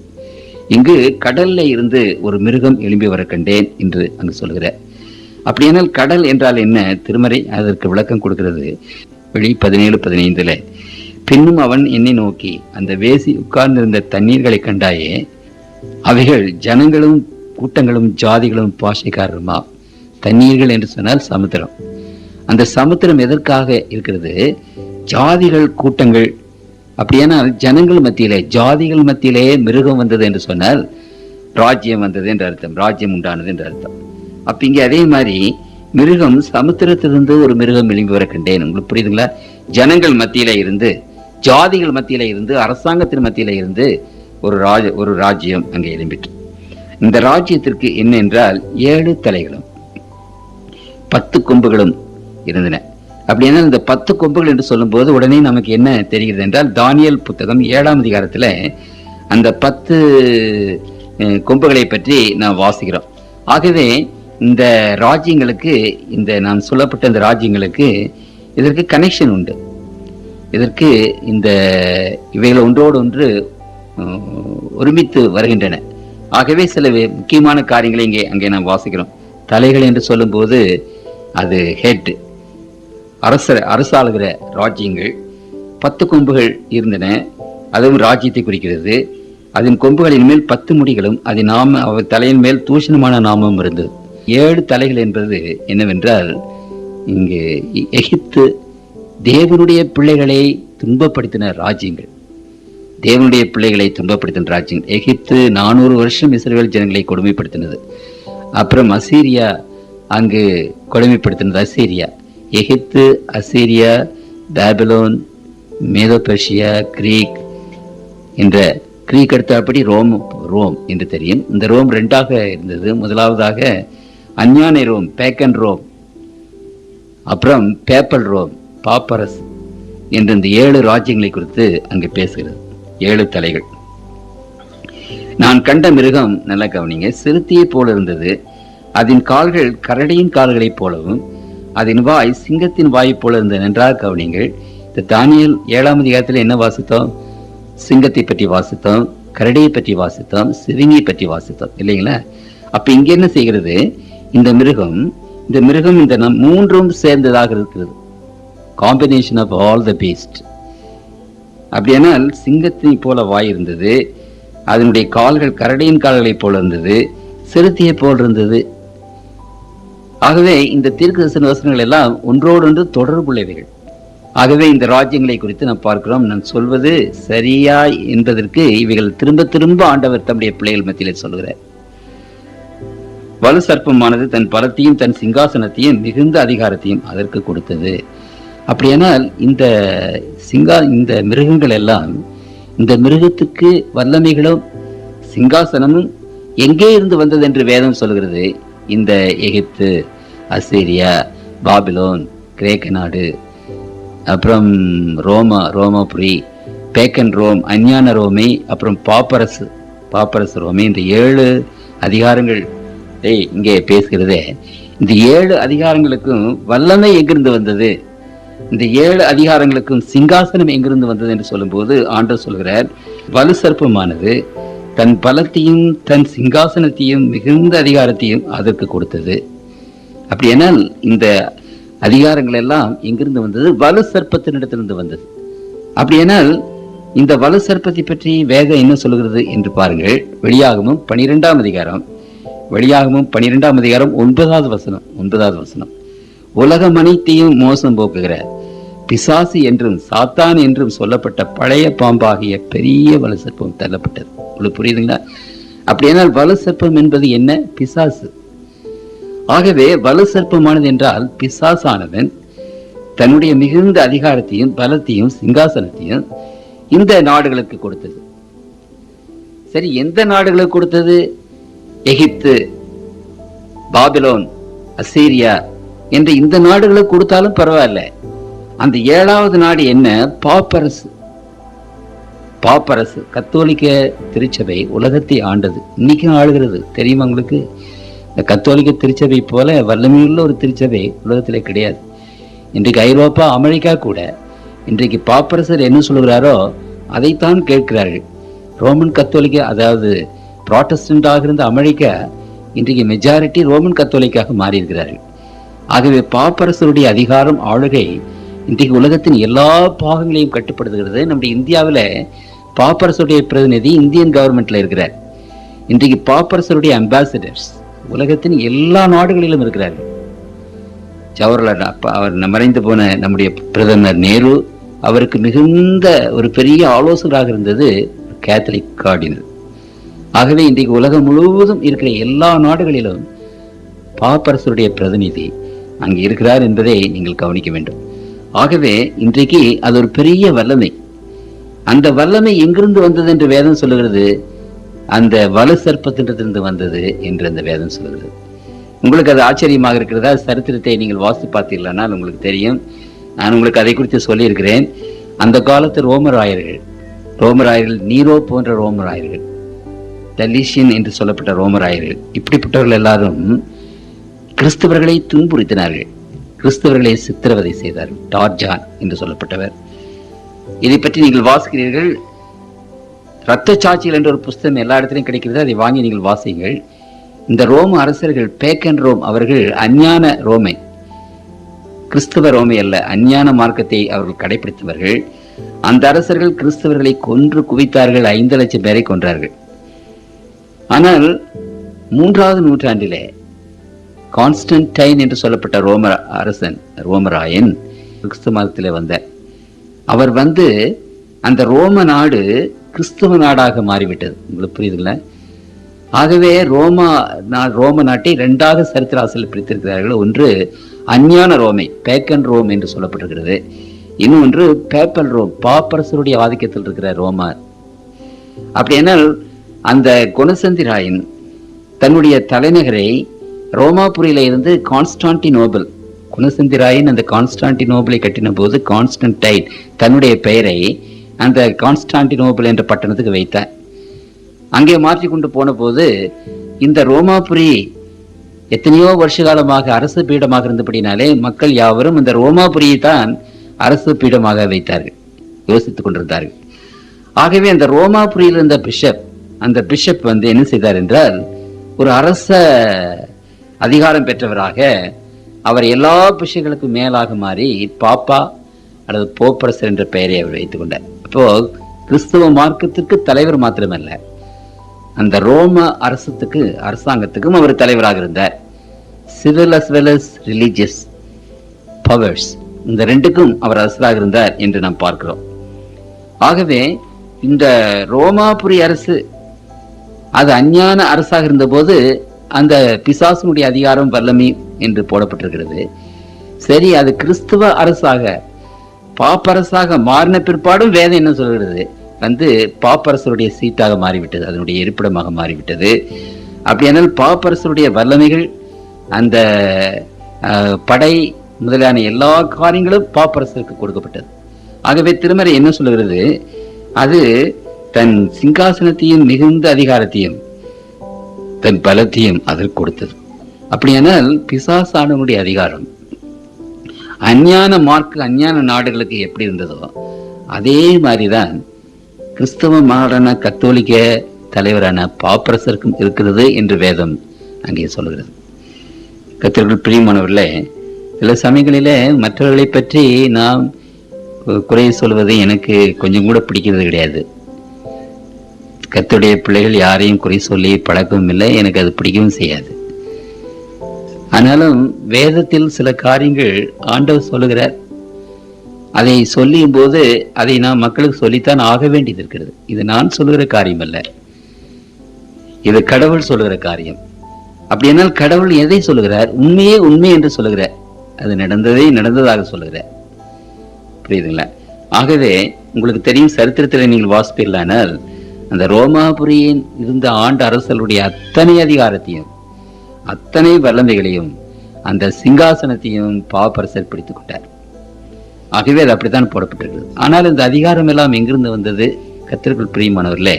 இங்கு கடல்ல இருந்து ஒரு மிருகம் எழும்பி வர கண்டேன் என்று அங்கு சொல்கிறார். அப்படியானால் கடல் என்றால் என்ன? திருமறை அதற்கு விளக்கம் கொடுக்கிறது. வெளி 17:15 பின்னும் அவன் என்னை நோக்கி, அந்த வேசி உட்கார்ந்திருந்த தண்ணீர்களை கண்டாயே, அவைகள் ஜனங்களும் கூட்டங்களும் ஜாதிகளும் பாஷைக்காரருமா. தண்ணீர்கள் என்று சொன்னால் சமுத்திரம். அந்த சமுத்திரம் எதற்காக இருக்கிறது? ஜாதிகள் கூட்டங்கள். அப்படியானால் ஜனங்கள் மத்தியிலே, ஜாதிகள் மத்தியிலே மிருகம் வந்தது என்று சொன்னால் ராஜ்யம் வந்தது என்று அர்த்தம், ராஜ்யம் உண்டானது என்று அர்த்தம். அப்ப இங்க அதே மாதிரி மிருகம், சமுத்திரத்திலிருந்து ஒரு மிருகம் எழும்பி வர கண்டேன். உங்களுக்கு புரியுதுங்களா? ஜனங்கள் மத்தியில இருந்து, ஜாதிகள் மத்தியில இருந்து, அரசாங்கத்தின் மத்தியில இருந்து ஒரு ராஜ்யம் அங்கே எழும்பிட்டு. இந்த ராஜ்யத்திற்கு என்ன என்றால் 7 தலைகளும் 10 கொம்புகளும் இருந்தன. அப்படின்னா இந்த 10 கொம்புகள் என்று சொல்லும் போது உடனே நமக்கு என்ன தெரிகிறது என்றால், தானியேல் புத்தகம் 7ஆம் அதிகாரத்துல அந்த 10 கொம்புகளை பற்றி நாம் வாசிக்கிறோம். ஆகவே இந்த ராஜ்யங்களுக்கு, இந்த நான் சொல்லப்பட்ட இந்த ராஜ்யங்களுக்கு இதற்கு கனெக்ஷன் உண்டு. இதற்கு இந்த இவைகள் ஒன்றோடு ஒன்று ஒருமித்து வருகின்றன. ஆகவே சில முக்கியமான காரியங்களை அங்கே நாம் வாசிக்கிறோம். தலைகள் என்று சொல்லும் போது அது ஹெட், அரசாளுகிற ராஜ்யங்கள். 10 கொம்புகள் இருந்தன, அதுவும் ராஜ்யத்தை குறிக்கிறது. அதன் கொம்புகளின் மேல் 10 முடிகளும் அதன் தலையின் மேல் தூஷணமான நாமம் இருந்தது. 7 தலைகள் என்பது என்னவென்றால், இங்கு எகிப்து தேவனுடைய பிள்ளைகளை துன்பப்படுத்தின ராஜ்யங்கள், தேவனுடைய பிள்ளைகளை துன்பப்படுத்தின ராஜ்யங்கள். எகிப்து 400 வருஷம் இஸ்ரவேல் ஜனங்களை கொடுமைப்படுத்தினது. அப்புறம் அசீரியா அங்கு கொடுமைப்படுத்தினது. அசீரியா, எகிப்து, அசீரியா, பாபிலோன், மேதோ பெர்ஷியா, கிரீக் என்ற, கிரீக் அடுத்தபடி ரோம் என்று தெரியும். இந்த ரோம் 2ஆக இருந்தது. முதலாவதாக அஞ்ஞானை ரோம், பேக்கன் ரோம், அப்புறம் பேப்பல் ரோம், பாப்பரஸ் என்று இந்த 7 ராஜ்யங்களை குறித்து அங்கு பேசுகிறது. 7 தலைகள். நான் கண்ட மிருகம், நல்ல கவனிங்க, சிறுத்தையை போல இருந்தது. அதன் கால்கள் கரடியின் கால்களைப் போலவும் அதன் வாய் சிங்கத்தின் வாய் போல இருந்த. நன்றாக கவனிங்கள். இந்த தானியேல் 7ஆம் அதிகாரத்தில் என்ன வாசித்தோம்? சிங்கத்தை பற்றி வாசித்தோம், கரடியை பற்றி வாசித்தோம், சிவிங்கியை பற்றி வாசித்தோம், இல்லைங்களா? அப்ப இங்க என்ன செய்கிறது? இந்த மிருகம் இந்த 3ம் சேர்ந்ததாக இருக்கிறது. Combination of all the beast. அப்படியானால் சிங்கத்தை போல வாய் இருந்தது, அதனுடைய கால்கள் கரடியின் கால்களை போல இருந்தது, சிறுத்தையை போல் இருந்தது. ஆகவே இந்த தீர்க்கதரிசன வசனங்கள் எல்லாம் ஒன்றோடொன்று தொடர்புள்ளவைகள். ஆகவே இந்த ராஜ்யங்களை குறித்து நாம் பார்க்கிறோம். நான் சொல்வது சரியா என்பதற்கு இவைகள் திரும்ப திரும்ப ஆண்டவர் தம்முடைய பிள்ளைகள் மத்தியிலே சொல்கிறார். வலு சர்ப்பமானது தன் பலத்தையும் தன் சிங்காசனத்தையும் மிகுந்த அதிகாரத்தையும் அதற்கு கொடுத்தது. அப்படியானால் இந்த மிருகங்கள் எல்லாம், இந்த மிருகத்துக்கு வல்லமைகளும் சிங்காசனமும் எங்கே இருந்து வந்தது என்று வேதம் சொல்கிறது? இந்த எகிப்து, அசீரியா, பாபிலோன், கிரேக்க நாடு, அப்புறம் ரோமாபுரி, பேக்கன் ரோம், அஞ்ஞான ரோமை, அப்புறம் பாப்பரசு ரோமை, இந்த 7 அதிகாரங்கள் இங்கே பேசுகிறதே. இந்த 7 அதிகாரங்களுக்கும் வல்லமை எங்கிருந்து வந்தது, இந்த 7 அதிகாரங்களுக்கும் சிங்காசனம் எங்கிருந்து வந்தது என்று சொல்லும் போது ஆண்டவர் சொல்கிறார், வலு சர்ப்பமானது தன் பலத்தையும் தன் சிங்காசனத்தையும் மிகுந்த அதிகாரத்தையும் அதற்கு கொடுத்தது. அப்படியானால் இந்த அதிகாரங்கள் எல்லாம் எங்கிருந்து வந்தது? வலு சர்ப்பத்தினிடத்திலிருந்து வந்தது. அப்படியானால் இந்த வலு சர்ப்பத்தை பற்றி வேதம் என்ன சொல்கிறது என்று பாருங்கள். வெளியாகமும் 12ஆம் அதிகாரம் 9வது வசனம். உலகம் அனைத்தையும் மோசம் போக்குகிற பிசாசு என்றும் சாத்தான் என்றும் சொல்லப்பட்ட பழைய பாம்பாகிய பெரிய வலு சர்ப்பம் தள்ளப்பட்டது. உங்களுக்கு புரியுதுங்களா? அப்படியானால் வலு சர்ப்பம் என்பது என்ன? பிசாசு. ஆகவே வலு சர்ப்பமானது என்றால் பிசாசானவன் தன்னுடைய மிகுந்த அதிகாரத்தையும் பலத்தையும் சிங்காசனத்தையும் இந்த நாடுகளுக்கு கொடுத்தது. சரி, எந்த நாடுகளுக்கு கொடுத்தது? எகிப்து, பாபிலோன், அசீரியா என்ற இந்த நாடுகளுக்கு கொடுத்தாலும் பரவாயில்ல. அந்த 7வது நாடு என்ன? பாப்பரசு கத்தோலிக்க திருச்சபை உலகத்தை ஆண்டது, இன்னைக்கும் ஆளுகிறது. தெரியுமா உங்களுக்கு? இந்த கத்தோலிக்க திருச்சபை போல வல்லமையுள்ள ஒரு திருச்சபை உலகத்திலே கிடையாது. இன்றைக்கு ஐரோப்பா, அமெரிக்கா கூட இன்றைக்கு பாப்பரசர் என்ன சொல்கிறாரோ அதைத்தான் கேட்கிறார்கள். ரோமன் கத்தோலிக்க, அதாவது புராட்டஸ்டன்டாக இருந்த அமெரிக்கா இன்றைக்கு மெஜாரிட்டி ரோமன் கத்தோலிக்காக மாறி இருக்கிறார்கள். ஆகவே பாப்பரசருடைய அதிகாரம், ஆளுகை இன்றைக்கு உலகத்தின் எல்லா பாகங்களையும் கட்டுப்படுத்துகிறது. நம்முடைய இந்தியாவில் பாப்பரசருடைய பிரதிநிதி இந்தியன் கவர்மெண்ட்ல இருக்கிறார். இன்றைக்கு பாப்பரசருடைய அம்பாசிடர்ஸ் உலகத்தின் எல்லா நாடுகளிலும் இருக்கிறார்கள். ஜவஹர்லால், அவர் மறைந்து போன நம்முடைய பிரதமர் நேரு, அவருக்கு மிகுந்த ஒரு பெரிய ஆலோசகராக இருந்தது கேத்தலிக் கார்டினல். ஆகவே இன்றைக்கு உலகம் முழுவதும் இருக்கிற எல்லா நாடுகளிலும் பாப்பரசருடைய பிரதிநிதி அங்கு இருக்கிறார் என்பதை நீங்கள் கவனிக்க வேண்டும். ஆகவே இன்றைக்கு அது ஒரு பெரிய வல்லமை. அந்த வல்லமை எங்கிருந்து வந்தது என்று வேதம் சொல்லுகிறது? அந்த வலு சர்ப்பத்திலிருந்து வந்தது என்று அந்த வேதம் சொல்லுகிறது. உங்களுக்கு அது ஆச்சரியமாக இருக்கிறதா? சரித்திரத்தை நீங்கள் வாசி பார்த்தீர்களானால் உங்களுக்கு தெரியும். நான் உங்களுக்கு அதை குறித்து சொல்லியிருக்கிறேன். அந்த காலத்து ரோமராயர்கள், நீரோ போன்ற ரோமராயர்கள், டெலிஷியன் என்று சொல்லப்பட்ட ரோமராயர்கள், இப்படிப்பட்டவர்கள் எல்லாரும் கிறிஸ்தவர்களை துன்புறுத்தினார்கள், கிறிஸ்தவர்களை சித்திரவதை செய்தார்கள். டார்ஜான் என்று சொல்லப்பட்டவர். இதை பற்றி நீங்கள் வாசிக்கிறீர்கள். இரத்த சாட்சிகள் என்ற ஒரு புஸ்தகம் எல்லா இடத்திலும் கிடைக்கிறது. அதை வாங்கி நீங்கள் வாசிங்கள். இந்த ரோம அரசர்கள், பேக்கன் ரோம், அவர்கள் அஞ்ஞான ரோமை, கிறிஸ்தவ ரோமை அல்ல, அஞ்ஞான மார்க்கத்தை அவர்கள் கடைபிடித்தவர்கள். அந்த அரசர்கள் கிறிஸ்தவர்களை கொன்று குவித்தார்கள். 5 லட்சம் பேரை கொன்றார்கள். ஆனால் 3வது நூற்றாண்டிலே கான்ஸ்டன்டைன் என்று சொல்லப்பட்ட ரோமராயன் கிறிஸ்துவ மதத்திலே வந்தார். அவர் அந்த ரோம நாடு கிறிஸ்துவ நாடாக மாறிவிட்டது. உங்களுக்கு புரியுதுங்களா? ஆகவே ரோம நாட்டை 2ஆக சரித்திர ஆசிரியர் பிரித்திருக்கிறார்கள். ஒன்று அஞ்ஞான ரோமை, பேக்கன் ரோம் என்று சொல்லப்பட்டிருக்கிறது. இன்னொன்று பேப்பல் ரோம், பாப்பரசருடைய ஆதிக்கத்தில் இருக்கிற ரோமா. அப்படியானால் அந்த குணசந்திராயன் தன்னுடைய தலைநகரை ரோமாபுரியில இருந்து கான்ஸ்டான்டினோபிள், குணசந்திராயன் அந்த கான்ஸ்டான்டினோபிளை கட்டின போது கான்ஸ்டன்டைன் தன்னுடைய பெயரை அந்த கான்ஸ்டான்டினோபிள் என்ற பட்டணத்துக்கு வைத்தார். அங்கே மாற்றி கொண்டு போன போது இந்த ரோமாபுரி எத்தனையோ வருஷ காலமாக அரசு பீடமாக இருந்தபடினாலே மக்கள் யாவரும் இந்த ரோமாபுரியை தான் அரசு பீடமாக வைத்தார்கள், யோசித்துக் கொண்டிருந்தார்கள். ஆகவே அந்த ரோமாபுரியில் இருந்த அந்த பிஷப் என்ன செய்தார் என்றால், ஒரு அரச அதிகாரம் பெற்றவராக அவர் எல்லா பிஷப்களுக்கும் மேலாக மாறி பாப்பா அல்லது போப்பரசர் என்ற பெயரை அவர் வைத்துக் கொண்டார். அப்போ கிறிஸ்துவ மார்க்கத்திற்கு தலைவர் மாத்திரமல்ல, அந்த ரோம அரசாங்கத்துக்கும் அவர் தலைவராக இருந்தார். Civil as well as religious powers, இந்த 2க்கும் அவர் அரசராக இருந்தார் என்று நாம் பார்க்கிறோம். ஆகவே இந்த ரோமாபுரி அரசு அது அஞ்ஞான அரசாக இருந்த போது அந்த பிசாசனுடைய அதிகாரம் வல்லமை என்று போடப்பட்டிருக்கிறது. சரி, அது கிறிஸ்துவ அரசாக பாப்பரசாக மாறின பிற்பாடும் வேதம் என்ன சொல்கிறது? பாப்பரசருடைய சீட்டாக மாறிவிட்டது, அதனுடைய இருப்பிடமாக மாறிவிட்டது. அப்படியானால் பாப்பரசருடைய வல்லமைகள் அந்த படை முதலான எல்லா காரியங்களும் பாப்பரசருக்கு கொடுக்கப்பட்டது. ஆகவே திருமறை என்ன சொல்லுகிறது, அது தன் சிங்காசனத்தையும் மிகுந்த அதிகாரத்தையும் தன் பலத்தையும் அதற்கு கொடுத்தது. அப்படியானால் பிசாசானவனுடைய அதிகாரம் அஞ்ஞான அஞ்ஞான நாடுகளுக்கு எப்படி இருந்ததோ அதே மாதிரிதான் கிறிஸ்தவ மாடான கத்தோலிக்க தலைவரான பாப்பரசருக்கும் இருக்கிறது என்று வேதம் அங்கே சொல்கிறது. கர்த்தருக்குள் பிரியமானவர்களே, சில சமயங்களிலே மற்றவர்களை பற்றி நாம் குறை சொல்வது எனக்கு கொஞ்சம் கூட பிடிக்கிறது கிடையாது. கர்த்தருடைய பிள்ளைகள் யாரையும் குறை சொல்லி பழக்கவும் இல்லை, எனக்கு அது பிடிக்கவும் செய்யாது. ஆனாலும் வேதத்தில் சில காரியங்கள் ஆண்டவர் சொல்லுகிறார். அதை சொல்லியும் போது அதை நாம் மக்களுக்கு சொல்லித்தான் ஆக வேண்டியது இருக்கிறது. இது நான் சொல்லுகிற காரியம் அல்ல, இது கடவுள் சொல்லுகிற காரியம். அப்படியானால் கடவுள் எதை சொல்லுகிறார்? உண்மையே உண்மை என்று சொல்லுகிறார். அது நடந்ததாக சொல்லுகிறார். புரியுதுங்களா? ஆகவே உங்களுக்கு தெரியும், சரித்திரத்தில் நீங்கள் வாசிப்பீர்களானால் அந்த ரோமாபுரியின் இருந்த ஆண்டு அரசர்களுடைய அத்தனை அதிகாரத்தையும் அத்தனை வல்லமைகளையும் அந்த சிங்காசனத்தையும் பாப்பரசர் பிடித்துக் கொண்டார். ஆகவே அது அப்படித்தான் போடப்பட்டிருக்கிறது. ஆனால் இந்த அதிகாரம் எல்லாம் எங்கிருந்து வந்தது? கர்த்தருக்குள் பிரியமானவர்களே,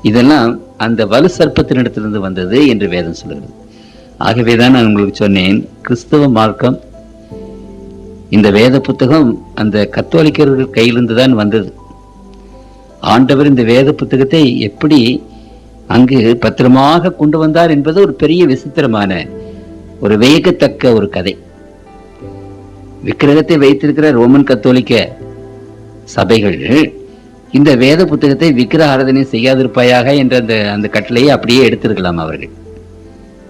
இதெல்லாம் அந்த வலு சர்ப்பத்தினிடத்திலிருந்து வந்தது என்று வேதம் சொல்கிறது. ஆகவேதான் நான் உங்களுக்கு சொன்னேன், கிறிஸ்தவ மார்க்கம் இந்த வேத புத்தகம் அந்த கத்தோலிக்கர்கள் கையிலிருந்து தான் வந்தது. ஆண்டவர் இந்த வேத புத்தகத்தை எப்படி அங்கு பத்திரமாக கொண்டு வந்தார் என்பது ஒரு பெரிய விசித்திரமான ஒரு வியக்கத்தக்க ஒரு கதை. விக்கிரகத்தை வைத்திருக்கிற ரோமன் கத்தோலிக்க சபைகள் இந்த வேத புத்தகத்தை விக்கிர ஆராதனை செய்யாதிருப்பாயாக என்ற அந்த கட்டளையை அப்படியே எடுத்திருக்கலாம். அவர்கள்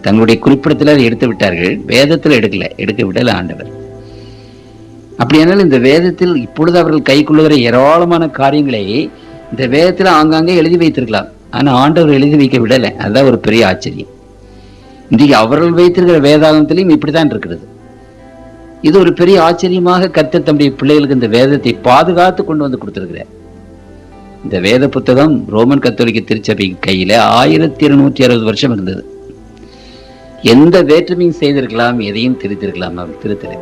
தங்களுடைய குறிப்பிடத்தில் அதை எடுத்து விட்டார்கள், வேதத்தில் எடுக்க விடல ஆண்டவர். அப்படியானால் இந்த வேதத்தில் இப்பொழுது அவர்கள் கை கொள்ளுகிற ஏராளமான காரியங்களை இந்த வேதத்தில் ஆங்காங்கே எழுதி வைத்திருக்கலாம். ஆனா ஆண்டவர் எழுதி வைக்க விடலை. அதுதான் ஒரு பெரிய ஆச்சரியம். இன்றைக்கு அவர்கள் வைத்திருக்கிற வேதாகத்திலையும் இப்படித்தான் இருக்கிறது. இது ஒரு பெரிய ஆச்சரியமாக கர்த்தர் தம்முடைய பிள்ளைகளுக்கு இந்த வேதத்தை பாதுகாத்து கொண்டு வந்து கொடுத்திருக்கிறார். இந்த வேத புத்தகம் ரோமன் கத்தோலிக்க திருச்சபை கையில 1260 வருஷம் இருந்தது. எந்த வேற்றுமையும் செய்திருக்கலாம், எதையும் திருத்திருக்கலாம், அவர் திருத்தல.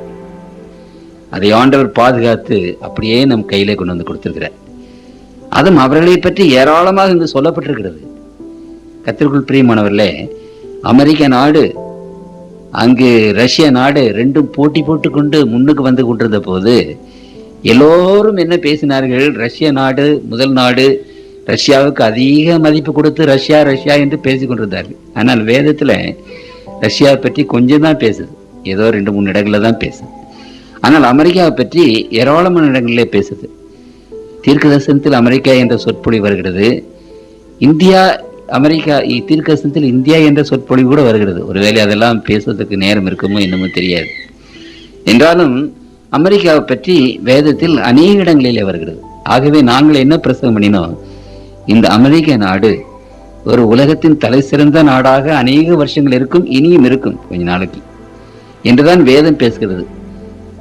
அதை ஆண்டவர் பாதுகாத்து அப்படியே நம் கையிலே கொண்டு வந்து கொடுத்திருக்கிறார். அதுவும் அவர்களை பற்றி ஏராளமாக இங்கு சொல்லப்பட்டிருக்கிறது. கர்த்தருக்குள் பிரியமானவர்களே, அமெரிக்க நாடு அங்கு ரஷ்ய நாடு ரெண்டும் போட்டி போட்டுக்கொண்டு முன்னுக்கு வந்து கொண்டிருந்த போது எல்லோரும் என்ன பேசினார்கள்? ரஷ்ய நாடு முதல் நாடு, ரஷ்யாவுக்கு அதிக மதிப்பு கொடுத்து ரஷ்யா ரஷ்யா என்று பேசிக் கொண்டிருந்தார்கள். ஆனால் வேதத்துல ரஷ்யாவை பற்றி கொஞ்சம் தான் பேசுது, ஏதோ 2-3 இடங்கள்ல தான் பேசுது. ஆனால் அமெரிக்காவை பற்றி ஏராளமான இடங்களிலே பேசுது. தீர்க்கதரிசனத்தில் அமெரிக்கா என்ற சொற்பொழி வருகிறது. இந்தியா அமெரிக்கா தீர்க்கதரிசனத்தில் இந்தியா என்ற சொற்பொழி கூட வருகிறது. ஒருவேளை அதெல்லாம் பேசுவதற்கு நேரம் இருக்குமோ என்னமோ தெரியாது. என்றாலும் அமெரிக்காவை பற்றி வேதத்தில் அநேக இடங்களிலே வருகிறது. ஆகவே நாங்கள் என்ன பிரசங்கம் பண்ணினோம்? இந்த அமெரிக்க நாடு ஒரு உலகத்தின் தலை சிறந்த நாடாக அநேக வருஷங்கள் இருக்கும், இனியும் இருக்கும் கொஞ்ச நாளைக்கு என்றுதான் வேதம் பேசுகிறது.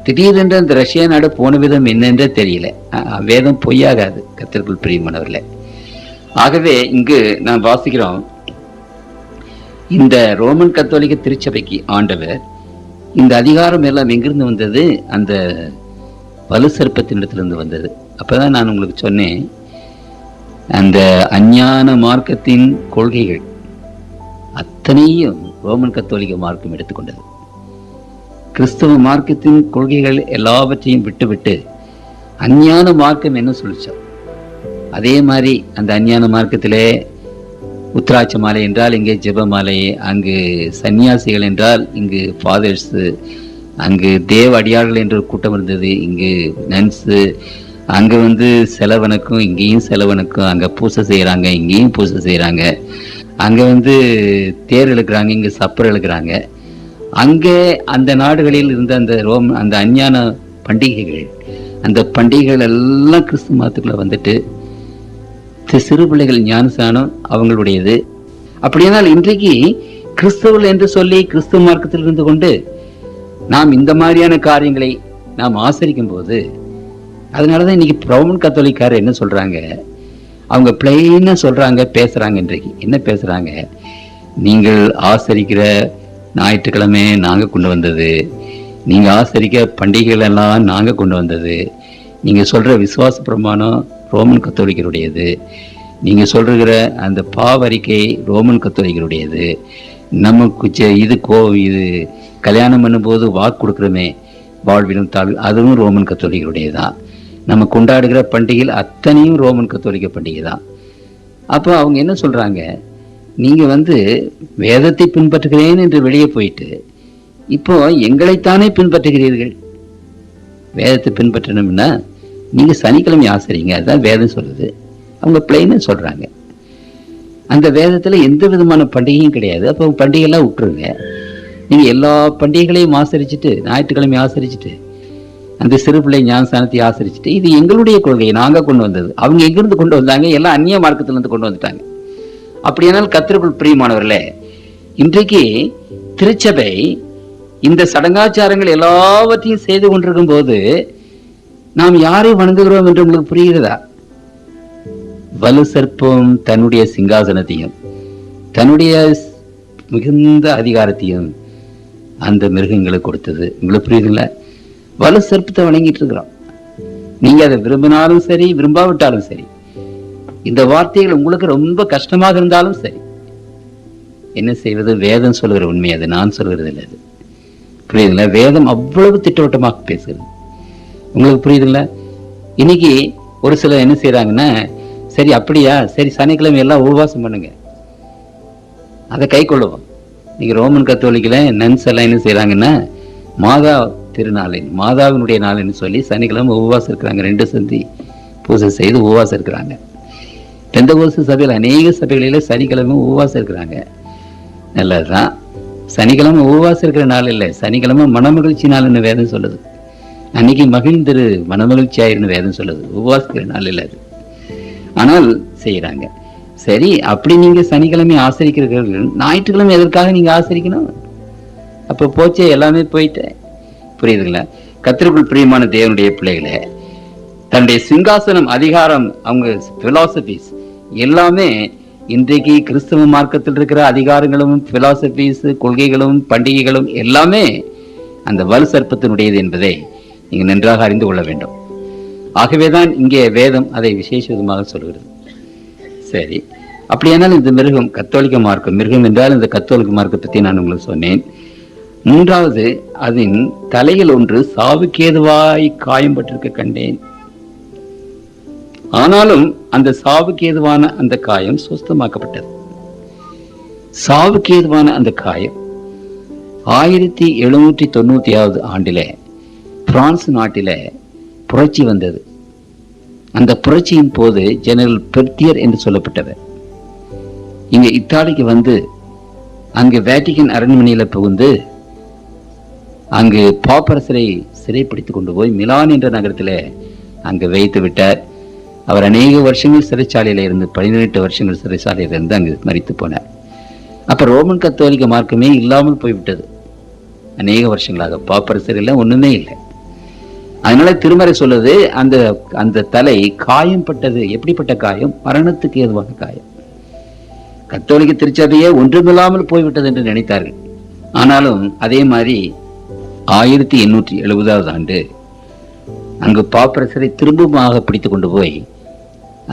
திடீரென்று அந்த ரஷ்யா நாடு போன விதம் என்னென்றே தெரியல. வேதம் பொய்யாகாது, கர்த்தருக்குள் பிரியமானவர்களே. ஆகவே இங்கு நாம் வாசிக்கிறோம், இந்த ரோமன் கத்தோலிக்க திருச்சபைக்கு ஆண்டவர் இந்த அதிகாரம் எல்லாம் எங்கிருந்து வந்தது? அந்த வலு சர்ப்பத்தினிடத்திலிருந்து வந்தது. அப்பதான் நான் உங்களுக்கு சொன்னேன், அந்த அஞ்ஞான மார்க்கத்தின் கொள்கைகள் அத்தனையும் ரோமன் கத்தோலிக்க மார்க்கம் எடுத்துக்கொண்டது. கிறிஸ்தவ மார்க்கத்தின் கொள்கைகள் எல்லாவற்றையும் விட்டுவிட்டு அஞ்ஞான மார்க்கம் என்ன சொல்லிச்சோம் அதே மாதிரி அந்த அஞ்ஞான மார்க்கத்திலே உத்ராட்ச மாலை என்றால் இங்கே ஜெப மாலை, அங்கு சன்னியாசிகள் என்றால் இங்கு ஃபாதர்ஸ், அங்கு தேவ அடியார்கள் என்ற கூட்டம் இருந்தது, இங்கு நன்ஸு, அங்கே செலவனுக்கும் இங்கேயும் செலவனுக்கும், அங்கே பூசை செய்கிறாங்க இங்கேயும் பூசை செய்கிறாங்க, அங்கே தேர் இழுக்கிறாங்க இங்கே சப்பர் இழுக்கிறாங்க. அங்கே அந்த நாடுகளில் இருந்த அந்த அஞ்ஞான பண்டிகைகள், அந்த பண்டிகைகள் எல்லாம் கிறிஸ்து மதத்துக்குள்ள வந்துட்டு சிறு பிள்ளைகள் ஞானசானம் அவங்களுடையது. அப்படியானால் இன்றைக்கு கிறிஸ்தவர்கள் என்று சொல்லி கிறிஸ்துவ மார்க்கத்தில் இருந்து கொண்டு நாம் இந்த மாதிரியான காரியங்களை நாம் ஆசரிக்கும் போது, அதனாலதான் இன்னைக்கு ரோமன் கத்தோலிக்காரர் என்ன சொல்றாங்க? அவங்க பிளைனா சொல்றாங்க, பேசுறாங்க. இன்றைக்கு என்ன பேசுறாங்க? நீங்கள் ஆசரிக்கிற ஞாயிற்றுக்கிழமை நாங்க கொண்டு வந்தது, நீங்க ஆசரிக்க பண்டிகைகள் எல்லாம் நாங்க கொண்டு வந்தது, நீங்க சொல்ற விசுவாச பிரமாணம் ரோமன் கத்தோலிக்கருடையது, நீங்க சொல்ற அந்த பாவரிக்கை ரோமன் கத்தோலிக்கருடையது, நமக்கு இது கல்யாணம் பண்ணும்போது வாக்கு கொடுக்குறோமே வாழ்விலும் தாழ், அதுவும் ரோமன் கத்தோலிக்கருடையதான். நம்ம கொண்டாடுகிற பண்டிகைகள் அத்தனையும் ரோமன் கத்தோலிக்க பண்டிகை தான். அப்போ அவங்க என்ன சொல்றாங்க, நீங்க வேதத்தை பின்பற்றுகிறேன் என்று வெளியே போயிட்டு இப்போ எங்களைத்தானே பின்பற்றுகிறீர்கள். வேதத்தை பின்பற்றணும்னா நீங்க சனிக்கிழமை ஆசரிங்க, அதுதான் வேதம் சொல்லுது. அவங்க பிளைனா சொல்றாங்க. அந்த வேதத்துல எந்த விதமான பண்டிகையும் கிடையாது. அப்போ பண்டிகைலாம் விட்டுருங்க. நீங்க எல்லா பண்டிகைகளையும் ஆசரிச்சுட்டு, ஞாயிற்றுக்கிழமை ஆசரிச்சுட்டு, அந்த சிறு பிள்ளை ஞானஸ்தானத்தை ஆசரிச்சுட்டு, இது எங்களுடைய கொள்கையை நாங்க கொண்டு வந்தது. அவங்க எங்கிருந்து கொண்டு வந்தாங்க? எல்லாம் அந்நிய மார்க்கத்துல இருந்து கொண்டு வந்துட்டாங்க. அப்படியானால் கர்த்தருக்குள் பிரியமானவர்களே, இன்றைக்கு திருச்சபை இந்த சடங்காச்சாரங்கள் எல்லாவற்றையும் செய்து கொண்டிருக்கும் போது நாம் யாரை வணங்குகிறோம் என்று உங்களுக்கு புரிகிறதா? வலு சர்ப்பம் தன்னுடைய சிங்காசனத்தையும் தன்னுடைய மிகுந்த அதிகாரத்தையும் அந்த மிருகங்களுக்கு கொடுத்தது. உங்களுக்கு புரியுதுங்களா? வலு சர்ப்பத்தை வணங்கிட்டு இருக்கிறோம். நீங்க அதை விரும்பினாலும் சரி, விரும்பாவிட்டாலும் சரி, இந்த வார்த்தைகள் உங்களுக்கு ரொம்ப கஷ்டமாக இருந்தாலும் சரி, என்ன செய்வது? வேதம் சொல்லுகிற உண்மை, அது நான் சொல்கிறது இல்லை. அது புரியுதுங்களா? வேதம் அவ்வளவு திட்டவட்டமாக பேசுகிறது. உங்களுக்கு புரியுதுங்களா? இன்னைக்கு ஒரு சிலர் என்ன செய்யறாங்கன்னா, சரி அப்படியா, சரி சனிக்கிழமை எல்லாம் உபவாசம் பண்ணுங்க, அதை கை கொள்ளுவோம். நீங்க ரோமன் கத்தோலிக்கல நன்ஸ் எல்லாம் என்ன செய்யறாங்கன்னா, மாதா திருநாளின் மாதாவினுடைய நாள்னு சொல்லி சனிக்கிழமை உபவாசம் இருக்கிறாங்க. 2 சந்தி பூஜை செய்து உபவாசம் இருக்கிறாங்க. பெந்தகோஸ்து சபையில் அநேக சபைகளில சனிக்கிழமை உபவாசம் இருக்கிறாங்க. நல்லதுதான். சனிக்கிழமை உபவாசம் இருக்கிற நாள் இல்லை, சனிக்கிழமை மனமகிழ்ச்சி நாள்னு வேதம் சொல்லுது. அன்னைக்கு மகிழ்ந்திரு, மனமகிழ்ச்சி ஆயிருன்னு வேதம் சொல்லுது. உபவாசிக்கிற நாள் இல்லை அது. ஆனால் செய்யறாங்க. சரி, அப்படி நீங்க சனிக்கிழமை ஆசரிக்கிறீர்கள், ஞாயிற்றுக்கிழமை எதற்காக நீங்க ஆசரிக்கணும்? அப்ப போச்சே, எல்லாமே போயிட்டேன். புரியுதுங்களா? கர்த்தருக்குள் பிரியமான தேவனுடைய பிள்ளைகளே, தன்னுடைய சிங்காசனம், அதிகாரம், அவங்க பிலாசபிஸ் எல்லாமே இன்றைக்கு கிறிஸ்தவ மார்க்கத்தில் இருக்கிற அதிகாரங்களும் பிலாசபிஸ், கொள்கைகளும் பண்டிகைகளும் எல்லாமே அந்த வலு சர்ப்பத்தினுடையது என்பதை நீங்க நன்றாக அறிந்து கொள்ள வேண்டும். ஆகவேதான் இங்கே வேதம் அதை விசேஷ விதமாக சொல்கிறது. சரி, அப்படியானால் இந்த மிருகம் கத்தோலிக்க மார்க்கம், மிருகம் என்றால் இந்த கத்தோலிக்க மார்க்கத்தை பற்றி நான் உங்களுக்கு சொன்னேன். 3வது, அதன் தலையில் ஒன்று சாவுக்கேதுவாய் காயம்பட்டிருக்க கண்டேன். ஆனாலும் அந்த சாவுக்கேதுவான அந்த காயம் சுஸ்தமாக்கப்பட்டது. சாவுக்கேதுவான அந்த காயம் 1790 ஆண்டிலே பிரான்ஸ் நாட்டிலே புரட்சி வந்தது. அந்த புரட்சியின் போது ஜெனரல் பெர்த்தியர் என்று சொல்லப்பட்டவர் இங்க இத்தாலிக்கு அங்கு வேட்டிகன் அரண்மனையில புகுந்து அங்கு பாப்பரசரை சிறைப்பிடித்துக் கொண்டு போய் மிலான் என்ற நகரத்தில் அங்கு வைத்து விட்டார். அவர் அநேக வருஷங்கள் சிறைச்சாலையில இருந்து, 18 வருஷங்கள் சிறைச்சாலையில இருந்து அங்கு மரித்து போனார். அப்ப ரோமன் கத்தோலிக்க மார்க்கமே இல்லாமல் போய்விட்டது. அநேக வருஷங்களாக பாப்பரசர் இல்லை, ஒண்ணுமே இல்லை. அதனால திருமறை சொல்லுது, அந்த அந்த தலை காயம் பட்டது. எப்படிப்பட்ட காயம்? மரணத்துக்கு ஏதுவான காயம். கத்தோலிக்க திருச்சபையே ஒன்றுமில்லாமல் போய்விட்டது என்று நினைத்தார்கள். ஆனாலும் அதே மாதிரி 1870 ஆண்டு அங்கு பாப்பரசரை திரும்பமாக பிடித்து கொண்டு போய்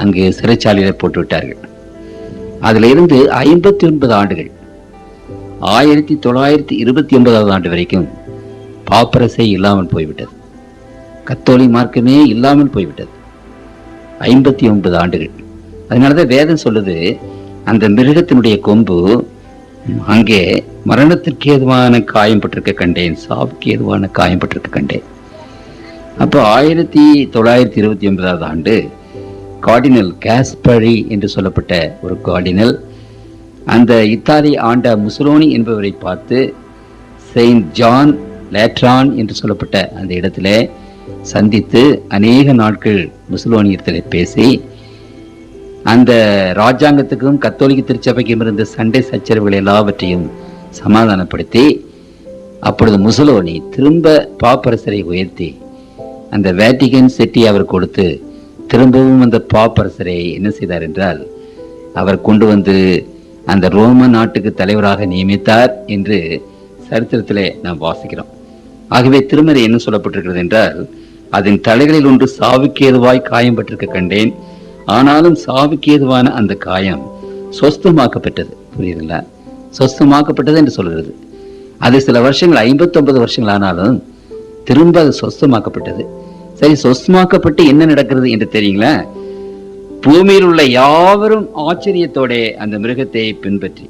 அங்கு சிறைச்சாலையில போட்டு விட்டார்கள். அதுல இருந்து 59 ஆண்டுகள், 1929 ஆண்டு வரைக்கும் பாப்பரசை இல்லாமல் போய்விட்டது. கத்தோலிக்க மார்க்கமே இல்லாமல் போய்விட்டது. 59 ஆண்டுகள். அதனாலதான் வேதம் சொல்லுது, அந்த மிருகத்தினுடைய கொம்பு அங்கே மரணத்திற்கு ஏதுவான காயம்பட்டிருக்க கண்டேன், சாவுக்கு ஏதுவான காயம்பட்டிருக்க கண்டேன். அப்போ 1929 ஆண்டு கார்டினல் காஸ்பரி என்று சொல்லப்பட்ட ஒரு கார்டினல் அந்த இத்தாலி ஆண்ட முசோலினி என்பவரை பார்த்து செயின்ட் ஜான் லேட்ரான் என்று சொல்லப்பட்ட அந்த இடத்துல சந்தித்து அநேக நாட்கள் முசோலினியத்தில் பேசி அந்த ராஜாங்கத்துக்கும் கத்தோலிக்க திருச்சபைக்கும் இருந்த சண்டை சச்சரவுகள் எல்லாவற்றையும் சமாதானப்படுத்தி, அப்பொழுது முசோலினி திரும்ப பாப்பரசரை உயர்த்தி அந்த வேட்டிகன் சிட்டி அவர் கொடுத்து திரும்பவும் அந்த பாப்பரசரை என்ன செய்தார் என்றால் அவர் கொண்டு அந்த ரோம நாட்டுக்கு தலைவராக நியமித்தார் என்று சரித்திரத்திலே நாம் வாசிக்கிறோம். ஆகவே திருமறை என்ன சொல்லப்பட்டிருக்கிறது என்றால், அதன் தலைகளில் ஒன்று சாவுக்கு ஏதுவாய் காயம் பட்டிருக்க கண்டேன், ஆனாலும் சாவுக்கு ஏதுவான அந்த காயம் சொஸ்தமாக்கப்பட்டது. புரியுதுங்களா? சொஸ்தமாக்கப்பட்டது என்று சொல்கிறது. அது சில வருஷங்கள் 59 வருஷங்கள் ஆனாலும் திரும்ப அது சொஸ்தமாக்கப்பட்டது. சரி, சொஸ்தமாக்கப்பட்டு என்ன நடக்கிறது என்று தெரியுங்களா? பூமியில் உள்ள யாவரும் ஆச்சரியத்தோட அந்த மிருகத்தை பின்பற்றி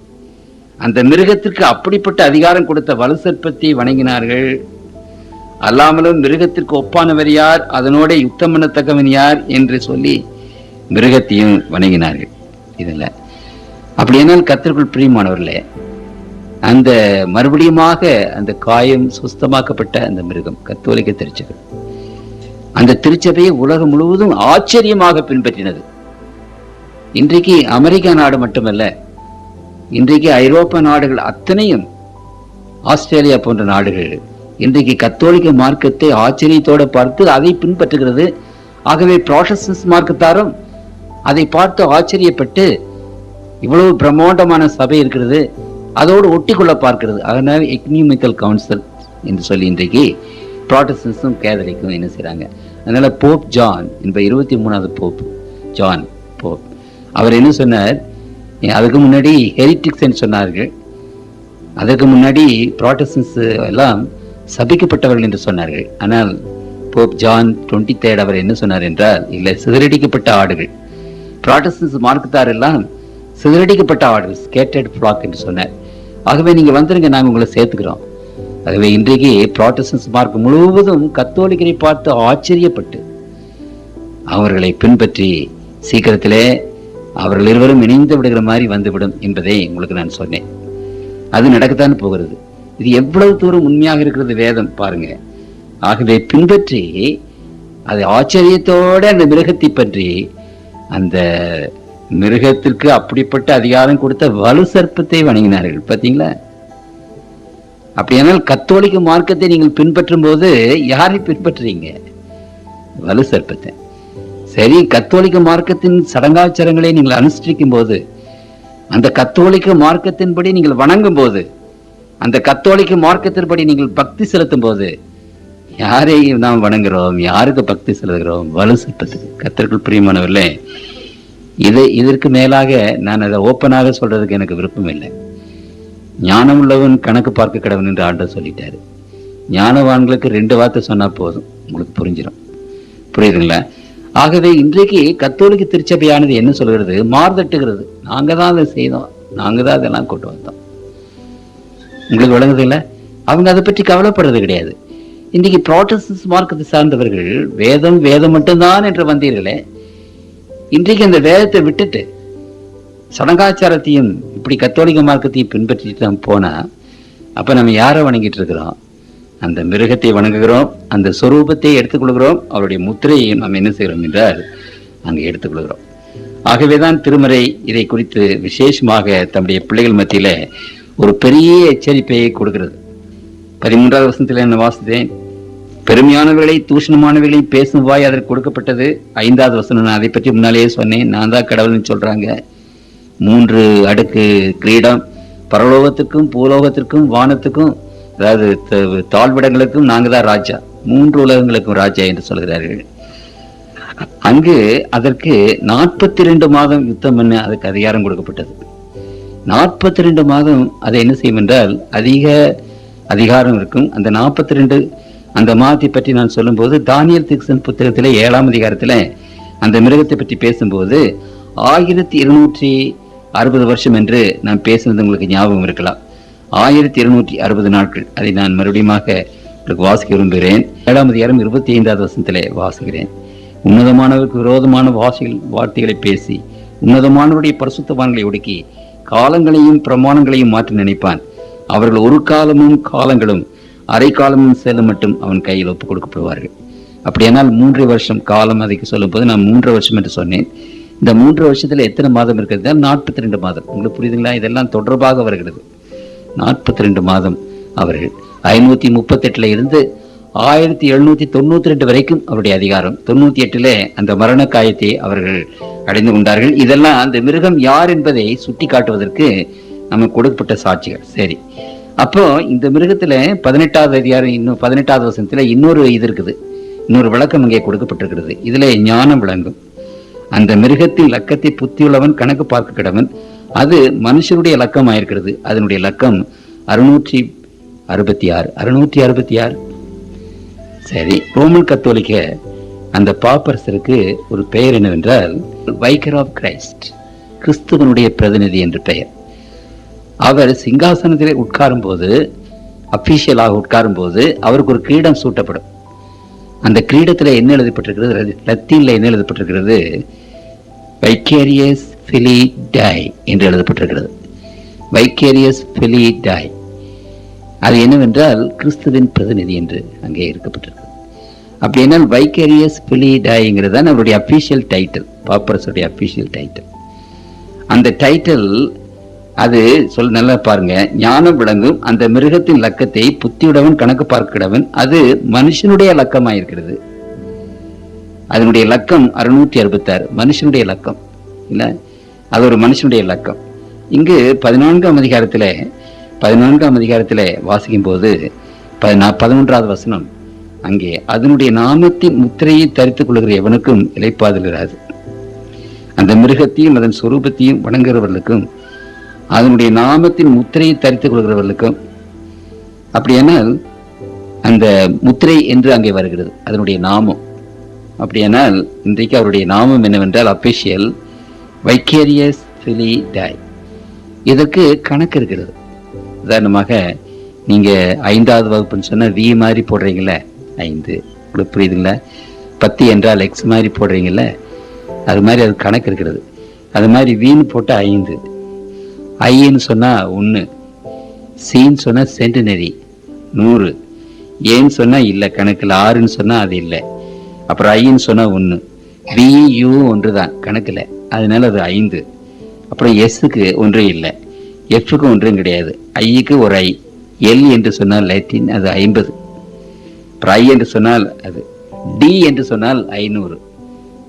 அந்த மிருகத்திற்கு அப்படிப்பட்ட அதிகாரம் கொடுத்த வலு சர்ப்பத்தை வணங்கினார்கள். அல்லாமலும் மிருகத்திற்கு ஒப்பானவர் யார், அதனோட யுத்தம் பண்ணத்தக்கவன் யார் என்று சொல்லி மிருகத்தையும் வணங்கினார்கள். இதுல அப்படியானால் கர்த்தருக்குள் பிரியமானவர்களே, அந்த மறுபடியுமாக அந்த காயம் சுஸ்தமாக்கப்பட்ட அந்த மிருகம் கத்தோலிக்க திருச்சபை, அந்த திருச்சபையை உலகம் முழுவதும் ஆச்சரியமாக பின்பற்றினது. இன்றைக்கு அமெரிக்கா நாடு மட்டுமல்ல, இன்றைக்கு ஐரோப்பா நாடுகள் அத்தனையும், ஆஸ்திரேலியா போன்ற நாடுகள் இன்றைக்கு கத்தோலிக்க மார்க்கத்தை ஆச்சரியத்தோடு பார்த்து அதை பின்பற்றுகிறது. ஆகவே புராட்டஸ்டன்ட் மார்க்கத்தாரும் அதை பார்த்து ஆச்சரியப்பட்டு இவ்வளவு பிரம்மாண்டமான சபை இருக்கிறது, அதோடு ஒட்டி கொள்ள பார்க்கிறது. அதனால எக்னிமிக்கல் கவுன்சில் என்று சொல்லி இன்றைக்கு புராட்டஸ்டன்ட்ஸும் கேதலிக்கும் என்ன செய்றாங்க. அதனால போப் ஜான் என்ப 23வது போப் ஜான் போப், அவர் என்ன சொன்னார், அதுக்கு முன்னாடி ஹெரிட்டிக்ஸ் சொன்னார்கள், அதற்கு முன்னாடி புராட்டஸ்டன்ட்ஸ் எல்லாம் சபிக்கப்பட்டவர்கள் என்று சொன்னார்கள். ஆனால் போப் ஜான் 23 அவர் என்ன சொன்னார் என்றால், இல்லை, சிதறடிக்கப்பட்ட ஆடுகள். புராட்டஸ்டன்ட்ஸ் மார்க்கத்தார் எல்லாம் சிதறடிக்கப்பட்ட ஆடுகள், ஸ்கேட்டர்ட் ஃப்ளாக் என்று சொன்னார். ஆகவே நீங்க வந்துருங்க, நாங்கள் உங்களை சேர்த்துக்கிறோம். ஆகவே இன்றைக்கு புராட்டஸ்டன்ட்ஸ் மார்க்கம் முழுவதும் கத்தோலிக்கரை பார்த்து ஆச்சரியப்பட்டு அவர்களை பின்பற்றி சீக்கிரத்திலே அவர்கள் இருவரும் இணைந்து விடுகிற மாதிரி வந்துவிடும் என்பதை உங்களுக்கு நான் சொன்னேன். அது நடக்கத்தான் போகிறது. இது எவ்வளவு தூரம் உண்மையாக இருக்கிறது வேதம் பாருங்க. ஆகவே பின்பற்றி அது ஆச்சரியத்தோட அந்த மிருகத்தை பற்றி, அந்த மிருகத்திற்கு அப்படிப்பட்ட அதிகாரம் கொடுத்த வலு சர்ப்பத்தை வணங்கினார்கள். பார்த்தீங்களா? அப்படியானால் கத்தோலிக்க மார்க்கத்தை நீங்கள் பின்பற்றும் போது யாரை பின்பற்றுறீங்க? வலு சர்ப்பத்தை. சரி, கத்தோலிக்க மார்க்கத்தின் சடங்காச்சாரங்களை நீங்கள் அனுஷ்டிக்கும் போது, அந்த கத்தோலிக்க மார்க்கத்தின்படி நீங்கள் வணங்கும் போது, அந்த கத்தோலிக்க மார்க்கத்தின்படி நீங்கள் பக்தி செலுத்தும் போது, யாரை நாம் வணங்குகிறோம், யாருக்கு பக்தி செலுத்துகிறோம்? வலு சர்ப்பத்துக்கு. கர்த்தருக்குள் பிரியமானவர்களே, இதற்கு மேலாக நான் அதை ஓப்பனாக சொல்றதுக்கு எனக்கு விருப்பம் இல்லை. ஞானம் உள்ளவன் கணக்கு பார்க்க கடவன் என்று ஆண்டவர் சொல்லிட்டாரு. ஞானவான்களுக்கு 2 வார்த்தை சொன்னா போதும், உங்களுக்கு புரிஞ்சிடும். புரியுதுங்களா? ஆகவே இன்றைக்கு கத்தோலிக்க திருச்சபையானது என்ன சொல்கிறது? மார்தட்டுகிறது. நாங்க தான் அதை செய்தோம், நாங்க தான் அதெல்லாம் கொண்டு வந்தோம். உங்களுக்கு விளங்குது இல்லை? அவங்க அதை பற்றி கவலைப்படுறது கிடையாது. இன்றைக்கு புராட்டஸ்டன்ட் மார்க்கத்தை சார்ந்தவர்கள் வேதம் வேதம் மட்டும்தான் என்று வந்தீர்களே, இன்றைக்கு அந்த வேதத்தை விட்டுட்டு சடங்காச்சாரத்தையும் இப்படி கத்தோலிக்க மார்க்கத்தையும் பின்பற்றிட்டு நம்ம போனா, அப்ப நம்ம யாரை வணங்கிட்டு இருக்கிறோம்? அந்த மிருகத்தை வணங்குகிறோம், அந்த சொரூபத்தை எடுத்துக்கொள்கிறோம், அவருடைய முத்திரையையும் நாம் என்ன செய்கிறோம் என்றால் அங்கே எடுத்துக்கொள்கிறோம். ஆகவேதான் திருமறை இதை குறித்து விசேஷமாக தம்முடைய பிள்ளைகள் மத்தியில ஒரு பெரிய எச்சரிப்பையை கொடுக்கிறது. 13வது வசனத்தில் என்ன வாசித்தேன்? பெருமையானவர்களை தூஷணமானவர்களை பேசும் வாய் அதற்கு கொடுக்கப்பட்டது. 5வது வசனம் நான் அதை பற்றி முன்னாலேயே சொன்னேன். நான் தான் கடவுள்னு சொல்றாங்க. 3 அடுக்கு கிரீடம், பரலோகத்துக்கும் பூலோகத்திற்கும் வானத்துக்கும், அதாவது தாழ்விடங்களுக்கும் நாங்க தான் ராஜா, 3 உலகங்களுக்கும் ராஜா என்று சொல்கிறார்கள். அங்கு அதற்கு 42 மாதம் யுத்தம் பண்ண அதுக்கு அதிகாரம் கொடுக்கப்பட்டது. 42 மாதம் அதை என்ன செய்யும் என்றால் அதிக அதிகாரம் இருக்கும். அந்த 42 அந்த மாதத்தை பற்றி நான் சொல்லும் போது, தானியேல் தீர்க்கதரிசன புத்தகத்திலே 7ஆம் அதிகாரத்தில் அந்த மிருகத்தை பற்றி பேசும்போது 1260 வருஷம் என்று நான் பேசுனது உங்களுக்கு ஞாபகம் இருக்கலாம். 1260 நாட்கள். அதை நான் மறுபடியும் வாசிக்க விரும்புகிறேன். 7ஆம் அதிகாரம் 25வது வசனத்திலே வாசிக்கிறேன். உன்னதமானவருக்கு விரோதமான வார்த்தைகளை பேசி உன்னதமானவருடைய பரிசுத்தவான்களை ஒடுக்கி காலங்களையும் பிரமாணங்களையும் மாற்றி நினைப்பான். அவர்கள் ஒரு காலமும் காலங்களும் அரை காலமும் செல்லும் மட்டும் அவன் கையில் ஒப்புக் கொடுக்கப்படுவார்கள். அப்படியானால் 3 வருஷம் காலம் அதுக்கு சொல்லும் போது நான் 3 வருஷம் என்று சொன்னேன். இந்த 3 வருஷத்துல எத்தனை மாதம் இருக்கிறது? 42 மாதம். உங்களுக்கு புரியுதுங்களா? இதெல்லாம் தொடர்பாக வருகிறது. 42 மாதம் அவர்கள் 538 இருந்து 1792 வரைக்கும் அவருடைய அதிகாரம். 98 அந்த மரண காயத்தை அவர்கள் அடைந்து கொண்டார்கள். இதெல்லாம் அந்த மிருகம் யார் என்பதை சுட்டி காட்டுவதற்கு நமக்கு கொடுக்கப்பட்ட சாட்சிகள். சரி, அப்போ இந்த மிருகத்துல 18வது அதிகாரம் இன்னும் 18வது வசனத்துல இன்னொரு இது இருக்குது, இன்னொரு விளக்கம் இங்கே கொடுக்கப்பட்டிருக்கிறது. இதுல ஞானம் விளங்கும். அந்த மிருகத்தின் லக்கத்தை புத்தியுள்ளவன் கணக்கு பார்க்க கிடவன், அது மனுஷருடைய லக்கம் ஆயிருக்கிறது. அதனுடைய லக்கம் 666. சரி, ரோமன் கத்தோலிக்க அந்த பாப்பரசருக்கு ஒரு பெயர் என்னவென்றால் வைக்கர் ஆஃப் கிரைஸ்ட், கிறிஸ்துவனுடைய பிரதிநிதி என்று பெயர். அவர் சிங்காசனத்திலே உட்காரும் போது, அபிஷியலாக உட்காரும் போது அவருக்கு ஒரு கிரீடம் சூட்டப்படும். அந்த கிரீடத்துல என்ன எழுதப்பட்டிருக்கிறது? லத்தீன்ல என்ன எழுதப்பட்டிருக்கிறது? வைக்கேரியஸ் ஃபிலிடாய் என்று எழுதப்பட்டிருக்கிறது. வைக்கேரியஸ் ஃபிலிடாய், அது என்னவென்றால் கிறிஸ்துவின் பிரதிநிதி என்று அங்கே இருக்கப்பட்டிருக்கிறது. அப்படி என்னால் வைக்கேரியஸ் ஃபிலிடாய்ங்கிறது தான் அவருடைய அபிஷியல் டைட்டில், பாப்பரசுடைய அபிஷியல் டைட்டில். அந்த டைட்டில் அது நல்லா பாருங்க, ஞானம் விளங்கும் அந்த மிருகத்தின் லக்கத்தை புத்தியுடவன் கணக்கு பார்க்கிறவன், அது மனுஷனுடைய லக்கமாயிருக்கிறது. அதனுடைய லக்கம் 666, மனுஷனுடைய லக்கம் இல்ல, அது ஒரு மனுஷனுடைய லக்கம். இங்கு 14ஆம் அதிகாரத்திலே வாசிக்கும் போது 11வது வசனம், அங்கே அதனுடைய நாமத்தின் முத்திரையை தரித்துக் கொள்கிற எவனுக்கும் இளைப்பாறுதல் இராது. அந்த மிருகத்தையும் அதன் சொரூபத்தையும் வணங்குகிறவர்களுக்கும் அதனுடைய நாமத்தின் முத்திரையை தரித்துக் கொள்கிறவர்களுக்கும். அப்படியானால் அந்த முத்திரை என்று அங்கே வருகிறது, அதனுடைய நாமம். அப்படியானால் இன்றைக்கு அவருடைய நாமம் என்னவென்றால் அபிஷியல் வைக்கேரியஸ் ஃபிலிடாய். இதற்கு கணக்கு இருக்கிறது. உதாரணமாக நீங்க 5வது வகுப்புன்னு சொன்னா வி மாதிரி போடுறீங்கள, 5 உங்களுக்கு புரியுதுங்களா? 10 என்றால் எக்ஸ் மாதிரி போடுறீங்கல்ல, அது மாதிரி அது கணக்கு இருக்கிறது. அது மாதிரி வீன்னு போட்டா 5, ஐன்னு சொன்னா 1, சீன்னு சொன்னா சென்டினரி 100, ஏன்னு சொன்னா இல்லை கணக்குல, 6ன்னு சொன்னா அது இல்லை, அப்புறம் ஐன்னு சொன்னா 1, வி யூ ஒன்றுதான் கணக்குல, அதனால அது 5. அப்புறம் எஸ்ஸுக்கு ஒன்றும் இல்லை, எஃப்க்கு ஒன்றும் கிடையாது, ஐக்கு ஒரு ஐ, எல் என்று சொன்னால் லைட்டின் அது 50, அப்புறம் ஐ என்று சொன்னால் அது, டி என்று சொன்னால் 500,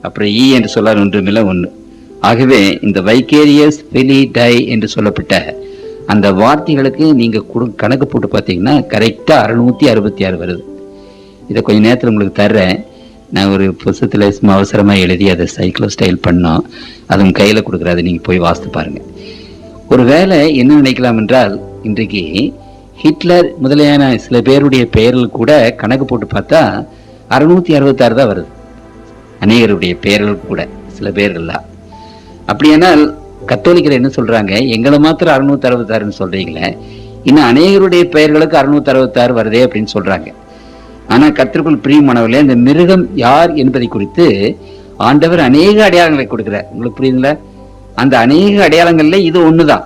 அப்புறம் இ என்று சொன்னால் ஒன்றுமில்லை 1. ஆகவே இந்த வைக்கேரியஸ் ஃபிலிடாய் என்று சொல்லப்பட்ட அந்த வார்த்தைகளுக்கு நீங்க கணக்கு போட்டு பார்த்தீங்கன்னா கரெக்டா 666 வருது. இதை கொஞ்ச நேரத்தில் உங்களுக்கு தர்றேன். நான் ஒரு புத்தகத்துல அவசரமா எழுதி அதை சைக்கிளோ ஸ்டைல் பண்ணோம், அதுவும் கையில கொடுக்குறாது, நீங்க போய் வாசித்து பாருங்க. ஒருவேளை என்ன நினைக்கலாம் என்றால், இன்றைக்கு ஹிட்லர் முதலியான சில பேருடைய பெயர்கள் கூட கணக்கு போட்டு பார்த்தா 666 தான் வருது. அநேகருடைய பெயர்கள் கூட சில பேர்கள்லாம். அப்படியானால் கத்தோலிக்கர் என்ன சொல்றாங்க, எங்களை மாத்திரம் 666 சொல்றீங்களே, இன்னும் அநேகருடைய பெயர்களுக்கு 666 வருதே அப்படின்னு சொல்றாங்க. ஆனா கர்த்தருக்குள் பிரியமானவர்களே, இந்த மிருகம் யார் என்பதை குறித்து ஆண்டவர் அநேக அடையாளங்களை கொடுக்கிறார். உங்களுக்கு புரியுதுங்களா? அந்த அநேக அடையாளங்கள்ல இது ஒண்ணுதான்.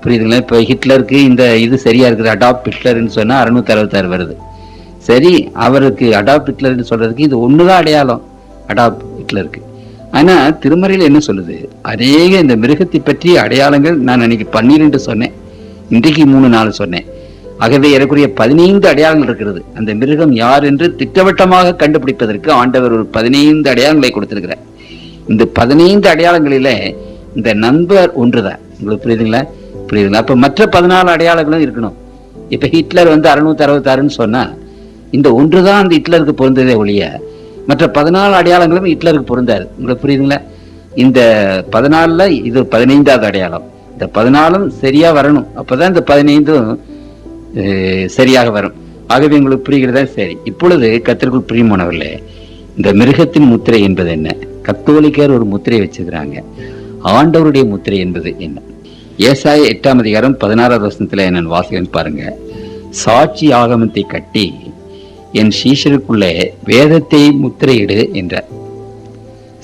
புரியுதுங்களா? இப்ப ஹிட்லருக்கு இந்த இது சரியா இருக்குது, அடாப்ட் ஹிட்லர்ன்னு சொன்னா 666 வருது. சரி, அவருக்கு அடாப்ட் ஹிட்லர்னு சொல்றதுக்கு இது ஒண்ணுதான் அடையாளம், அடாப்ட் ஹிட்லருக்கு. ஆனா திருமறையில என்ன சொல்லுது? அநேக இந்த மிருகத்தை பற்றிய அடையாளங்கள் நான் அன்னைக்கு 12 சொன்னேன், இன்றைக்கு 3-4 சொன்னேன். ஆகவே ஏறக்குறைய 15 அடையாளங்கள் இருக்கிறது. அந்த மிருகம் யார் என்று திட்டவட்டமாக கண்டுபிடிப்பதற்கு ஆண்டவர் ஒரு 15 அடையாளங்களை கொடுத்திருக்கிறார். இந்த 15 அடையாளங்களில இந்த நண்பர் ஒன்றுதான். உங்களுக்கு புரியுதுங்களா? புரியுதுங்களா? அப்ப மற்ற 14 அடையாளங்களும் இருக்கணும். இப்ப ஹிட்லர் 666ன்னு சொன்னா இந்த ஒன்றுதான் அந்த ஹிட்லருக்கு பொருந்ததே ஒழிய மற்ற 14 அடையாளங்களும் ஹிட்லருக்கு பொருந்தாது. உங்களுக்கு புரியுதுங்களா? இந்த 14ல இது 15வது அடையாளம். இந்த 14ம் சரியா வரணும், அப்பதான் இந்த 15ம் சரியாக வரும். ஆகவே உங்களுக்கு புரிகிறதா? சரி, இப்பொழுது கர்த்தருக்குள் பிரியமானவர்களே, இந்த மிருகத்தின் முத்திரை என்பது என்ன? கத்தோலிக்கர் ஒரு முத்திரை வச்சிருக்கிறாங்க. ஆண்டவருடைய முத்திரை என்பது என்ன? ஏசாயா 8ஆம் அதிகாரம் 16வது வசனத்துல நான் வாசிக்கிறேன் பாருங்க. சாட்சி ஆகமத்தை கட்டி என் சீஷருக்குள்ளே வேதத்தை முத்திரையிடு என்ற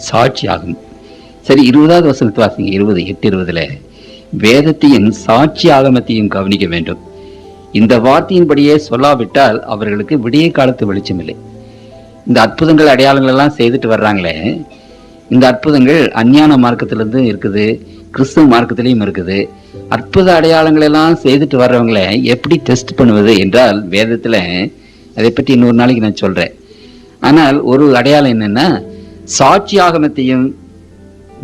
சாட்சி ஆகும். சரி, 20வது வசனத்தை வாசிங்க. 8:20 வேதத்தையும் சாட்சி ஆகமத்தையும் கவனிக்க வேண்டும். இந்த வார்த்தையின்படியே சொல்லாவிட்டால் அவர்களுக்கு விடிய காலத்து வெளிச்சம் இல்லை. இந்த அற்புதங்கள் அடையாளங்கள் எல்லாம் செய்துட்டு வர்றாங்களே, இந்த அற்புதங்கள் அஞ்ஞான மார்க்கத்திலிருந்து இருக்குது, கிறிஸ்துவ மார்க்கத்திலையும் இருக்குது. அற்புத அடையாளங்கள் எல்லாம் செய்துட்டு வர்றவங்களை எப்படி டெஸ்ட் பண்ணுவது என்றால், வேதத்துல அதை பற்றி இன்னொரு நாளைக்கு நான் சொல்றேன். ஆனால் ஒரு அடையாளம் என்னன்னா, சாட்சி ஆகமத்தையும்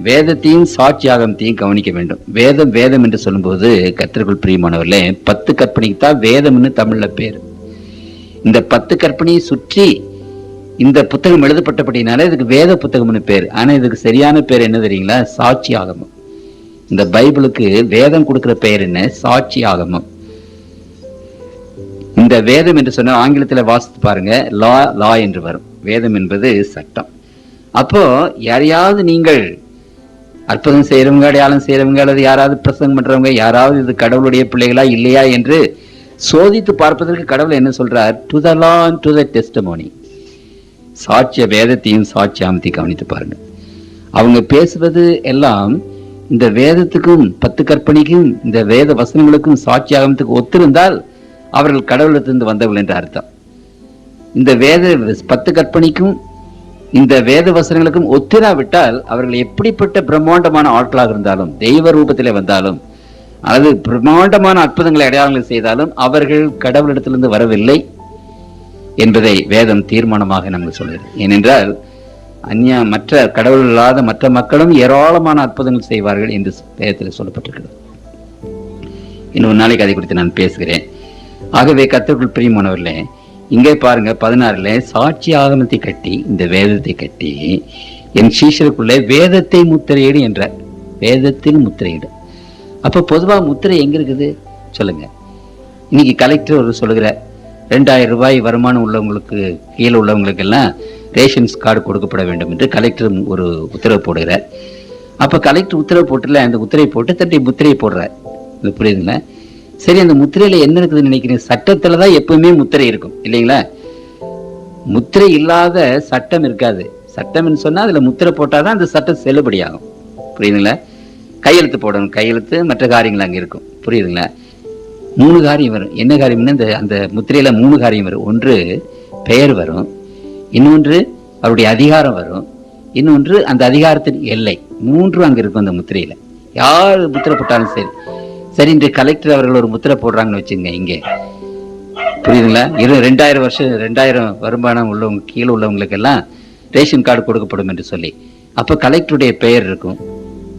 வேதத்தையும் சாட்சி ஆகமத்தையும் கவனிக்க வேண்டும். வேதம் வேதம் என்று சொல்லும்போது கர்த்தருக்குள் பிரியமானவர்களே, 10 கற்பனைக்கு தான் வேதம்னு தமிழ்ல பேர். இந்த 10 கற்பனையை சுற்றி இந்த புத்தகம் எழுதப்பட்டபடினால இதுக்கு வேத புத்தகம்னு பேர். ஆனா இதுக்கு சரியான பேர் என்ன தெரியுங்களா? சாட்சி ஆகமம். இந்த பைபிளுக்கு வேதம் கொடுக்கிற பெயர் என்ன? சாட்சி ஆகமம். இந்த வேதம் என்று சொன்ன ஆங்கிலத்தில் வாசித்து பாருங்க, லா லா என்று வரும். வேதம் என்பது சட்டம். அப்போ யாரையாவது நீங்கள் அற்புதம் செய்யறவங்க, அடையாளம் செய்யறவங்க, அல்லது யாராவது பிரசங்கம் பண்றவங்க, யாராவது இது கடவுளுடைய பிள்ளைகளா இல்லையா என்று சோதித்து பார்ப்பதற்கு கடவுள் என்ன சொல்றார்? To the law and to the testimony. சாட்சிய வேதத்தையும் சாட்சி ஆகமத்தையும் கவனித்து பாருங்க. அவங்க பேசுவது எல்லாம் இந்த வேதத்துக்கும் 10 கற்பனைக்கும் இந்த வேத வசனங்களுக்கும் சாட்சி ஆகமத்துக்கு ஒத்திருந்தால் அவர்கள் கடவுளத்திலிருந்து வந்தவர்கள் என்ற அர்த்தம். இந்த வேத 10 கற்பனைக்கும் இந்த வேத வசனங்களுக்கும் ஒத்திராவிட்டால் அவர்கள் எப்படிப்பட்ட பிரம்மாண்டமான ஆட்களாக இருந்தாலும், தெய்வ ரூபத்திலே வந்தாலும், அல்லது பிரம்மாண்டமான அற்புதங்களை அடையாளங்களை செய்தாலும் அவர்கள் கடவுளிடத்திலிருந்து வரவில்லை என்பதை வேதம் தீர்மானமாக நமக்கு சொல்கிறது. ஏனென்றால் மற்ற கடவுள் இல்லாத மற்ற மக்களும் ஏராளமான அற்புதங்கள் செய்வார்கள் என்று வேதத்தில் சொல்லப்பட்டிருக்கிறது. இன்னொரு நாளைக்கு அதை குறித்து நான் பேசுகிறேன். ஆகவே கர்த்தருக்குள் பிரியமானவர்களே, இங்கே பாருங்க 16 சாட்சி ஆகமத்தை கட்டி, இந்த வேதத்தை கட்டி என் சீஷருக்குள்ளே வேதத்தை முத்திரையிடு என்ற. வேதத்தில் முத்திரையிடு. அப்ப பொதுவா முத்திரை எங்க இருக்குது சொல்லுங்க? இன்னைக்கு கலெக்டர் ஒரு சொல்லுகிற 2000 ரூபாய் வருமானம் உள்ளவங்களுக்கு, கீழே உள்ளவங்களுக்கு எல்லாம் ரேஷன்ஸ் கார்டு கொடுக்கப்பட வேண்டும் என்று கலெக்டர் ஒரு உத்தரவு போடுகிறார். அப்ப கலெக்டர் உத்தரவு போட்டுல அந்த உத்தரவை போட்டு தன்னுடைய முத்திரையை போடுறார். இது புரியுதுங்களா? சரி, அந்த முத்திரையில என்ன இருக்குதுன்னு நினைக்கிறேன்? சட்டத்துலதான் எப்பவுமே முத்திரை இருக்கும் இல்லைங்களா? முத்திரை இல்லாத சட்டம் இருக்காது. சட்டம் சொன்னா அதுல முத்திரை போட்டாதான் அந்த சட்டம் செல்லுபடியாகும். புரியுதுங்களா? கையெழுத்து போடணும், கையெழுத்து, மற்ற காரியங்கள் அங்க இருக்கும். புரியுதுங்களா? 3 காரியம் வரும். என்ன காரியம்னா அந்த முத்திரையில 3 காரியம் வரும். ஒன்று பெயர் வரும், இன்னொன்று அவருடைய அதிகாரம் வரும், இன்னொன்று அந்த அதிகாரத்தின் எல்லை. 3 அங்க இருக்கும் அந்த முத்திரையில. யார் முத்திரை போட்டாலும் சரி. சரி, இன்று கலெக்டர் அவர்கள் ஒரு முத்திரை போடுறாங்கன்னு வச்சுங்க இங்கே, புரியுதுங்களா? 2000 வருமானம் உள்ளவங்க, கீழே உள்ளவங்களுக்கு எல்லாம் ரேஷன் கார்டு கொடுக்கப்படும் என்று சொல்லி, அப்ப கலெக்டருடைய பெயர் இருக்கும்.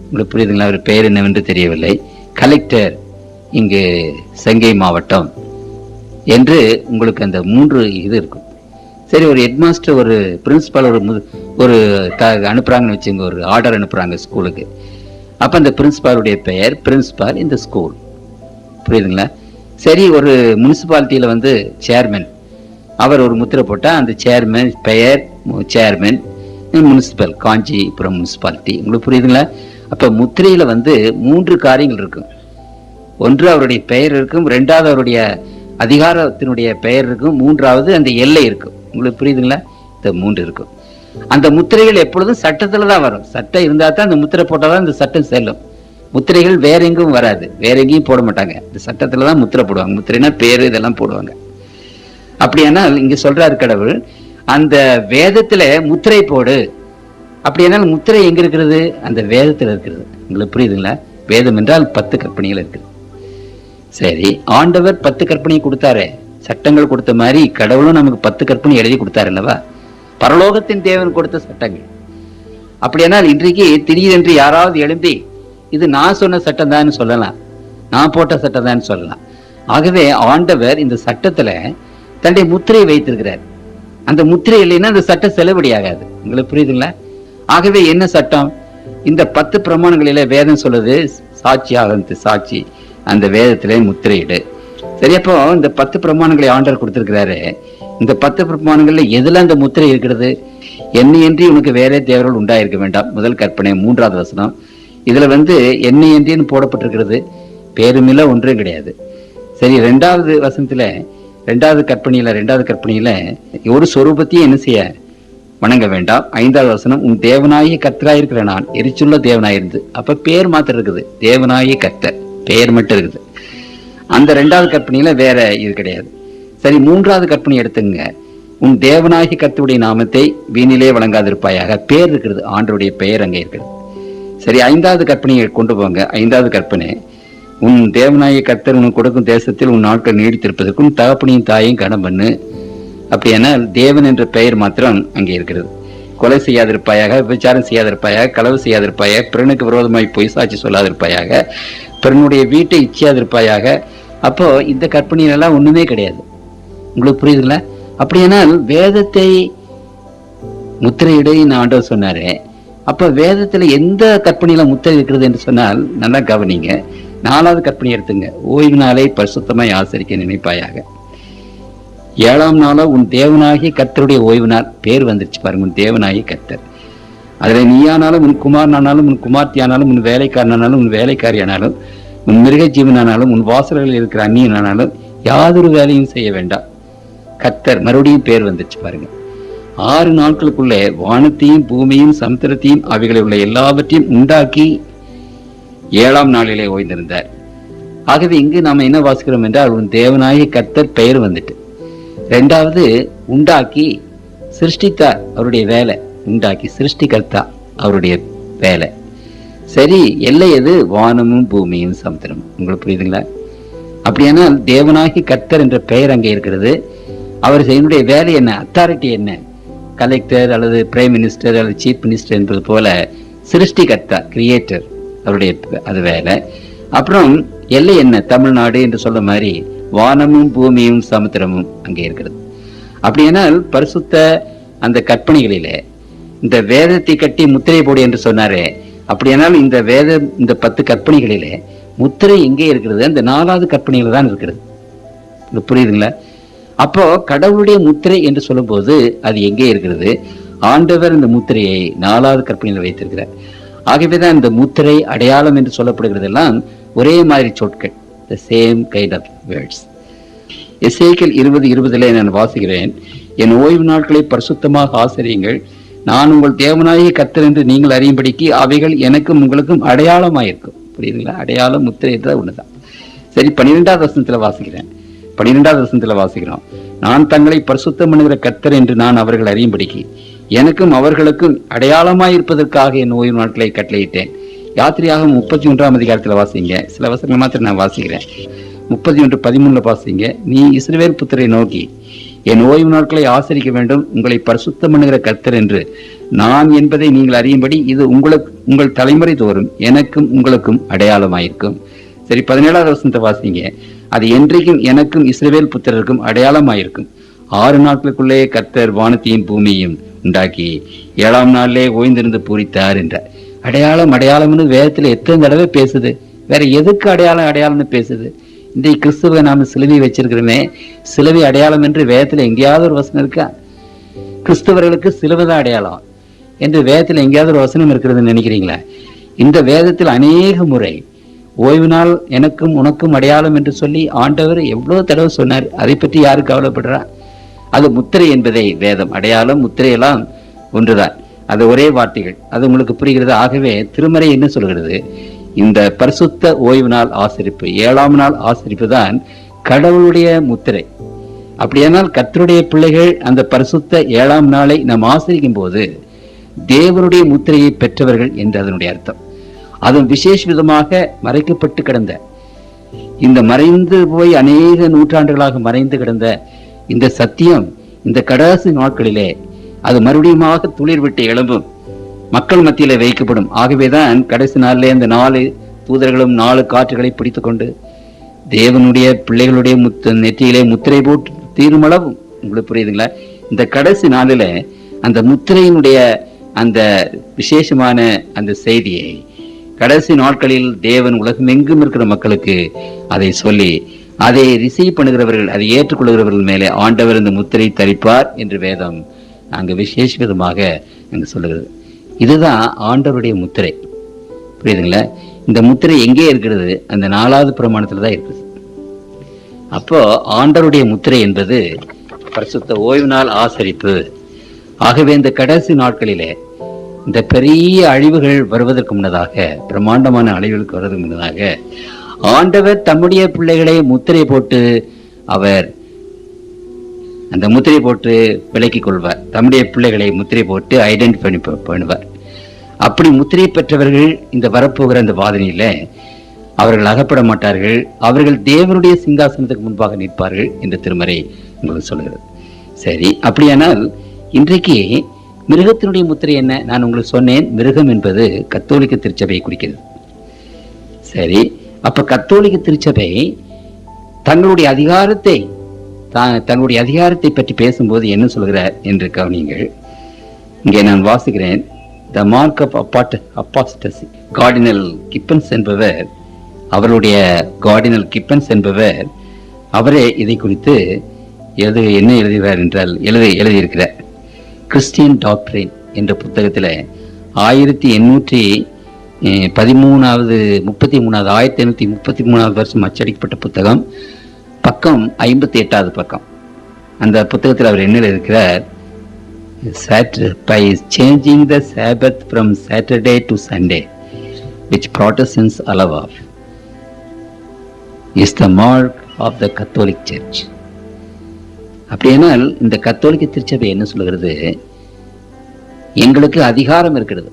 உங்களுக்கு புரியுதுங்களா? அவர் பெயர் என்னவென்று தெரியவில்லை. கலெக்டர் இங்கு செங்கை மாவட்டம் என்று உங்களுக்கு அந்த 3 இது இருக்கும். சரி, ஒரு ஹெட்மாஸ்டர், ஒரு பிரின்சிபால் ஒரு அனுப்புறாங்கன்னு வச்சுங்க, ஒரு ஆர்டர் அனுப்புறாங்க ஸ்கூலுக்கு. அப்ப அந்த பிரின்சிபாலுடைய பெயர் பிரின்சிபால் இந்த ஸ்கூல். புரியுதுங்களா? சரி, ஒரு முனிசிபாலிட்டியில சேர்மன், அவர் ஒரு முத்திரை போட்டா அந்த சேர்மன் பெயர் சேர்மன் முனிசிபல், காஞ்சிபுரம் முனிசிபாலிட்டி. உங்களுக்கு புரியுதுங்களா? அப்ப முத்திரையில 3 காரியங்கள் இருக்கும். ஒன்று அவருடைய பெயர் இருக்கும், 2வது அவருடைய அதிகாரத்தினுடைய பெயர் இருக்கும், 3வது அந்த எல்லை இருக்கும். உங்களுக்கு புரியுதுங்களா? இந்த 3 இருக்கும். அந்த முத்திரைகள் எப்பொழுதும் சட்டத்துலதான் வரும். சட்டம் இருந்தா தான் அந்த முத்திரை போட்டாதான் அந்த சட்டம் செல்லும். முத்திரைகள் வேற எங்கும் வராது, வேற எங்கேயும் போட மாட்டாங்க. இந்த சட்டத்துலதான் முத்திரை போடுவாங்க. முத்திரைனா பேரு இதெல்லாம் போடுவாங்க. அப்படியானால் இங்க சொல்றாரு கடவுள், அந்த வேதத்துல முத்திரை போடு. அப்படியானால் முத்திரை எங்க இருக்கிறது? அந்த வேதத்துல இருக்கிறது. உங்களுக்கு புரியுதுங்களா? வேதம் என்றால் 10 கற்பனைகள் இருக்குது. சரி, ஆண்டவர் 10 கற்பனை கொடுத்தாரு, சட்டங்கள் கொடுத்த மாதிரி கடவுளும் நமக்கு 10 கற்பனை எழுதி கொடுத்தாரு அல்லவா? பரலோகத்தின் தேவன் கொடுத்த சட்டங்கள். அப்படியானால் இன்றைக்கு திடீரென்று யாராவது எழும்பி இது நான் சொன்ன சட்டம் தான் சொல்லலாம், நான் போட்ட சட்டம் தான் சொல்லலாம். ஆகவே ஆண்டவர் இந்த சட்டத்துல தன்னுடைய முத்திரையை வைத்திருக்கிறார். அந்த முத்திரை இல்லைன்னா அந்த சட்டம் செல்லுபடியாகாது. உங்களுக்கு புரியுதுங்களா? ஆகவே என்ன சட்டம்? இந்த 10 பிரமாணங்களில வேதம் சொல்லுது சாட்சியாக சாட்சி, அந்த வேதத்திலே முத்திரையிடு. சரி, அப்போ இந்த 10 பிரமாணங்களை ஆண்டவர் கொடுத்திருக்கிறாரு. இந்த 10 பிரமாணங்கள்ல எதுல அந்த முத்திரை இருக்கிறது? என்னையன்றி உனக்கு வேற தேவர்கள் உண்டாயிருக்க வேண்டாம். முதல் கற்பனை 3வது வசனம். இதுல என்னையன்றின்னு போடப்பட்டிருக்கிறது, பேருமில்ல ஒன்றும் கிடையாது. சரி, 2வது வசனத்துல 2வது கற்பனையில ஒரு சொரூபத்தையும் என்ன செய்ய வணங்க வேண்டாம். 5வது வசனம், உன் தேவனாகிய கர்த்தராயிருக்கிற நான் எரிச்சுள்ள தேவனாயிருந்து. அப்ப பேர் மாத்திரம் இருக்குது, தேவனாகிய கர்த்தர் பெயர் மட்டும் இருக்குது. அந்த 2வது கற்பனையில வேற இது கிடையாது. சரி, 3வது கற்பனை எடுத்துங்க, உன் தேவனாகிய கர்த்தருடைய நாமத்தை வீணிலே வழங்காதிருப்பாயாக. பேர் இருக்கிறது, ஆண்டவருடைய பெயர் அங்கே இருக்கிறது. சரி, 5வது கற்பனையை கொண்டு போங்க. 5வது கற்பனை, உன் தேவனாகிய கர்த்தர் உனக்கு கொடுக்கும் தேசத்தில் உன் நாட்கள் நீடித்திருப்பதற்கு உன் தகப்பனையும் தாயையும் கனம் பண்ணு. அப்படியானால் தேவன் என்ற பெயர் மாத்திரம் அங்கே இருக்கிறது. கொலை செய்யாதிருப்பாயாக, விபச்சாரம் செய்யாதிருப்பாயாக, களவு செய்யாதிருப்பாயாக, பிறனுக்கு விரோதமாய் பொய் சாட்சி சொல்லாதிருப்பாயாக, பிறனுடைய வீட்டை இச்சியாதிருப்பாயாக. அப்போ இந்த கற்பனைகளெல்லாம் ஒண்ணுமே கிடையாது. உங்களுக்கு புரியுதுங்களா? அப்படியானால் வேதத்தை முத்திரையிடு ஆண்டவர் சொன்னாரு. அப்ப வேதத்துல எந்த கற்பனையில முத்திரை இருக்கிறது என்று சொன்னால் நல்லா கவனிங்க. 4வது கற்பனை எடுத்துங்க. ஓய்வு நாளை பரிசுத்தமாய் ஆசரிக்க நினைப்பாயாக. 7ஆம் நாளோ உன் தேவனாகிய கர்த்தருடைய ஓய்வு நாள். பேர் வந்துருச்சு பாருங்க, உன் தேவனாகிய கர்த்தர். அதுல நீயானாலும், உன் குமாரனானாலும், உன் குமார்த்தியானாலும், உன் வேலைக்காரனானாலும், உன் வேலைக்காரியானாலும், உன் மிருக ஜீவனானாலும், உன் வாசல்களில் இருக்கிற அந்நியனானாலும் யாதொரு வேலையும் செய்ய வேண்டாம். கர்த்தர், மறுபடியும் பேர் வந்துருச்சு பாருங்க. 6 நாட்களுக்குள்ளே வானத்தையும் பூமியும் சமுத்திரத்தையும் அவைகளில் உள்ள எல்லாவற்றையும் உண்டாக்கி 7ஆம் நாளிலே ஓய்ந்திருந்தார். ஆகவே இங்கு நாம என்ன வாசிக்கிறோம் என்றால், உன் தேவனாகிய கர்த்தர் பெயர் வந்துட்டு. 2வது உண்டாக்கி சிருஷ்டித்தார், அவருடைய வேலை. உண்டாக்கி சிருஷ்டிகர்த்தா, அவருடைய வேலை. சரி, எல்லை எது? வானமும் பூமியும் சமுத்திரமும். உங்களுக்கு புரியுதுங்களா? அப்படியானால் தேவனாகி கர்த்தர் என்ற பெயர் அங்கே இருக்கிறது. அவர் செய்யக்கூடிய வேலை என்ன? அத்தாரிட்டி என்ன? கலெக்டர் அல்லது பிரைம் மினிஸ்டர் அல்லது சீஃப் மினிஸ்டர் என்பது போல சிருஷ்டிகர்த்தா, கிரியேட்டர், அவருடைய அது வேலை. அப்புறம் எல்லை என்ன? தமிழ்நாடு என்று சொல்ல மாதிரி வானமும் பூமியும் சமுத்திரமும் அங்கே இருக்கிறது. அப்படியானால் பரிசுத்த அந்த கற்பனைகளிலே இந்த வேதத்தை கட்டி முத்திரை போடு என்று சொன்னாரே, அப்படியானால் இந்த இந்த 10 கற்பனைகளிலே முத்திரை எங்கே இருக்கிறது? அந்த 4வது கற்பனையில தான் இருக்கிறது. புரியுதுங்களா? அப்போ கடவுளுடைய முத்திரை என்று சொல்லும் போது அது எங்கே இருக்கிறது? ஆண்டவர் இந்த முத்திரையை 4வது கற்பனையில் வைத்திருக்கிறார். ஆகவேதான் இந்த முத்திரை, அடையாளம் என்று சொல்லப்படுகிறது எல்லாம் ஒரே மாதிரி சொற்கள், the same kind of words. எசேக்கியேல் 20:20 நான் வாசிக்கிறேன். என் ஓய்வு நாட்களை பரிசுத்தமாக ஆசரியுங்கள், நான் உங்கள் தேவனாகிய கர்த்தர் என்று நீங்கள் அறியும்படிக்கு அவைகள் எனக்கும் உங்களுக்கும் அடையாளமாயிருக்கும். புரியுதுங்களா? அடையாளம், முத்திரை என்றால் ஒண்ணுதான். சரி, 12வது வசனத்துல வாசிக்கிறேன். 12வது வசனத்துல வாசிக்கிறோம். நான் தங்களை பரிசுத்தம் பண்ணுகிற கர்த்தர் என்று நான் அவர்கள் அறியும்படிக்கு எனக்கும் அவர்களுக்கும் அடையாளமாயிருப்பதற்காக என் ஓய்வு நாட்களை கட்டளையிட்டேன். யாத்திரையாகமம் 31ஆம் அதிகாரத்துல வாசிங்க. சில வசனங்கள் மாத்திரம் நான் வாசிக்கிறேன். 31:13 வாசிங்க. நீ இஸ்ரவேல் புத்திரை நோக்கி என் ஓய்வு நாட்களை ஆசரிக்க வேண்டும், உங்களை பரிசுத்தம் பண்ணுகிற கர்த்தர் என்று நான் என்பதை நீங்கள் அறியும்படி இது உங்கள் தலைமுறை தோறும் எனக்கும் உங்களுக்கும் அடையாளமாயிருக்கும். சரி, 17வது வசனத்தை வாசிங்க. அது என்றைக்கும் எனக்கும் இஸ்ரவேல் புத்திரருக்கும் அடையாளமாயிருக்கும். 6 நாட்களுக்குள்ளே கர்த்தர் வானத்தையும் பூமியையும் உண்டாக்கி 7ஆம் நாளிலே ஓய்ந்திருந்து பூரித்தார் என்றார். அடையாளம் அடையாளம்னு வேதத்துல எத்தனை தடவை பேசுது? வேற எதுக்கு அடையாளம்னு பேசுது? இன்றைய கிறிஸ்துவ நாம சிலுவை வச்சிருக்கிறோமே, சிலுவை அடையாளம் என்று வேதத்துல எங்கேயாவது ஒரு வசனம் இருக்கா? கிறிஸ்தவர்களுக்கு சிலுவைதான் அடையாளம் என்று வேதத்துல எங்கேயாவது ஒரு வசனம் இருக்கிறதுன்னு நினைக்கிறீங்களா? இந்த வேதத்தில் அநேக முறை ஓய்வு நாள் எனக்கும் உனக்கும் அடையாளம் என்று சொல்லி ஆண்டவர் எவ்வளவு தடவை சொன்னார். அதை பற்றி யாரு கவலைப்படுறா? அது முத்திரை என்பதை வேதம், அடையாளம் முத்திரையெல்லாம் ஒன்றுதான், அது ஒரே வார்த்தைகள். அது உங்களுக்கு புரிகிறது. ஆகவே திருமறை என்ன சொல்கிறது? இந்த பரிசுத்த ஓய்வு நாள் ஆசரிப்பு, 7ஆம் நாள் ஆசரிப்பு தான் கடவுளுடைய முத்திரை. அப்படியானால் கர்த்தருடைய பிள்ளைகள் அந்த பரிசுத்த 7ஆம் நாளை நாம் ஆசரிக்கும் போது தேவனுடைய முத்திரையை பெற்றவர்கள் என்று அதனுடைய அர்த்தம். அதுவும் விசேஷ விதமாக மறைக்கப்பட்டு கிடந்த, இந்த மறைந்து போய் அநேக நூற்றாண்டுகளாக மறைந்து கிடந்த இந்த சத்தியம் இந்த கடைசி நாட்களிலே அது மறுபடியுமாக துளிர் விட்டு எழும்பும், மக்கள் மத்தியில வைக்கப்படும். ஆகவேதான் கடைசி நாளிலே அந்த 4 தூதர்களும் 4 காற்றுகளை பிடித்து கொண்டு தேவனுடைய பிள்ளைகளுடைய நெற்றியிலே முத்திரை போட்டு தீருமளவும். உங்களுக்கு புரியுதுங்களா? இந்த கடைசி நாளில அந்த முத்திரையினுடைய அந்த விசேஷமான அந்த செய்தியை கடைசி நாட்களில் தேவன் உலகமெங்கும் இருக்கிற மக்களுக்கு அதை சொல்லி அதை ரிசீவ் பண்ணுகிறவர்கள், அதை ஏற்றுக்கொள்கிறவர்கள் மேலே ஆண்டவர் இந்த முத்திரை தரிப்பார் என்று வேதம் அங்கு விசேஷ விதமாக அங்கு சொல்லுகிறது. இதுதான் ஆண்டவருடைய முத்திரை. புரியுதுங்களா? இந்த முத்திரை எங்கே இருக்கிறது? அந்த 4வது பிரமாணத்துல தான் இருக்குது. அப்போ ஆண்டவருடைய முத்திரை என்பது பரிசுத்த ஓய்வு நாள் ஆசரிப்பு. ஆகவே இந்த கடைசி நாட்களிலே இந்த பெரிய அழிவுகள் வருவதற்கு முன்னதாக, பிரம்மாண்டமான அழிவுகளுக்கு வருவதற்கு முன்னதாக ஆண்டவர் தம்முடைய பிள்ளைகளை முத்திரை போட்டு அவர் அந்த முத்திரை போட்டு விலக்கிக் கொள்வார். தம்முடைய பிள்ளைகளை முத்திரை போட்டு ஐடென்டிஃபை பண்ணுவார். அப்படி முத்திரை பெற்றவர்கள் இந்த வரப்போகிற அந்த வாதனையில அவர்கள் அகப்பட மாட்டார்கள். அவர்கள் தேவனுடைய சிங்காசனத்துக்கு முன்பாக நிற்பார்கள் என்று திருமறை உங்களுக்கு சொல்கிறது. சரி, அப்படியானால் இன்றைக்கு மிருகத்தினுடைய முத்திரை என்ன? நான் உங்களுக்கு சொன்னேன், மிருகம் என்பது கத்தோலிக்க திருச்சபையை குறிக்கிறது. சரி, அப்ப கத்தோலிக்க திருச்சபை தங்களுடைய அதிகாரத்தை பற்றி பேசும்போது என்ன சொல்கிறார் என்று கவனியுங்கள். இங்கே நான் வாசிக்கிறேன். The mark of apostasy. Cardinal Gibbons என்பவர், அவருடைய கார்டினல் கிப்பன்ஸ் என்பவர், அவரே இதை குறித்து என்ன எழுதுகிறார் என்றால், எழுதியிருக்கிறார். கிறிஸ்டியன் டாக்டரின் என்ற புத்தகத்தில் 1833 வருஷம் அச்சடிக்கப்பட்ட புத்தகம், பக்கம் 58வது பக்கம். அந்த புத்தகத்தில் அவர் என்ன எழுதியிருக்கிறார்? By changing the Sabbath from Saturday to Sunday, which Protestants allow of, is the mark of the Catholic Church. அப்படியானால் இந்த கத்தோலிக்க திருச்சபை என்ன சொல்கிறது? எங்களுக்கு அதிகாரம் இருக்கிறது.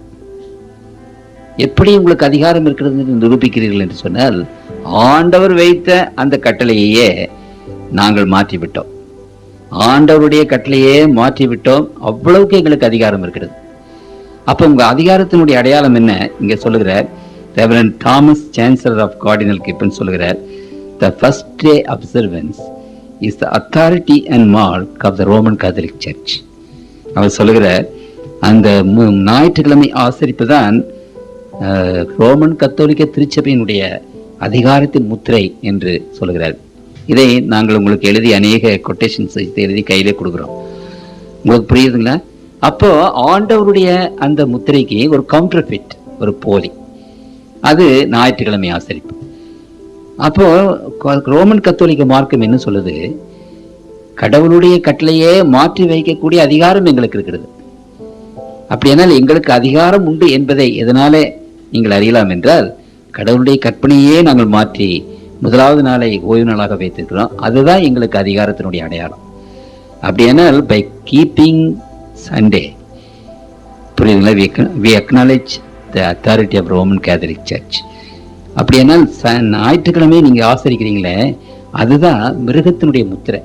எப்படி உங்களுக்கு அதிகாரம் இருக்கிறது என்று நிரூபிக்கிறீர்கள் என்று சொன்னால், ஆண்டவர் வைத்த அந்த கட்டளையே நாங்கள் மாற்றிவிட்டோம். ஆண்டவருடைய கட்டளையே மாற்றிவிட்டோம். அவ்வளவுக்கு எங்களுக்கு அதிகாரம் இருக்கிறது. அப்ப உங்க அதிகாரத்தினுடைய அடையாளம் என்ன? இங்க சொல்லுகிறார் reverend Thomas chancellor of cardinal Gibbon சொல்லுகிறார், the first day observance is the authority and mark of the Roman Catholic Church. அவர் சொல்லுகிறார், அந்த ஞாயிற்றுக்கிழமை ஆசரிப்பு தான் ரோமன் கத்தோலிக்க திருச்சபையினுடைய அதிகாரத்தின் முத்திரை என்று சொல்லுகிறார். இதை நாங்கள் உங்களுக்கு எழுதி அநேக கொட்டேஷன்ஸ் எழுதி கையிலே கொடுக்குறோம். உங்களுக்கு புரியுதுங்களா? அப்போ ஆண்டவருடைய அந்த முத்திரைக்கு ஒரு கவுண்டர்ஃபிட், ஒரு போலி, அது ஞாயிற்றுக்கிழமை ஆசரிப்பு. அப்போ ரோமன் கத்தோலிக்க மார்க்கம் என்ன சொல்லுது? கடவுளுடைய கட்டளையே மாற்றி வைக்கக்கூடிய அதிகாரம் எங்களுக்கு இருக்கிறது. அப்படியானால் எங்களுக்கு அதிகாரம் உண்டு என்பதை எதனாலே நீங்கள் அறியலாம் என்றால், கடவுளுடைய கற்பனையே நாங்கள் மாற்றி முதலாவது நாளை ஓய்வு நாளாக வைத்திருக்கிறோம். அதுதான் எங்களுக்கு அதிகாரத்தினுடைய அடையாளம். அப்படியானால் பை கீப்பிங் சண்டே, புரியுதுங்களா, we acknowledge the authority of Roman Catholic Church. அப்படியானால் ஞாயிற்றுக்கிழமை நீங்க ஆசரிக்கிறீங்களே, அதுதான் மிருகத்தினுடைய முத்திரை,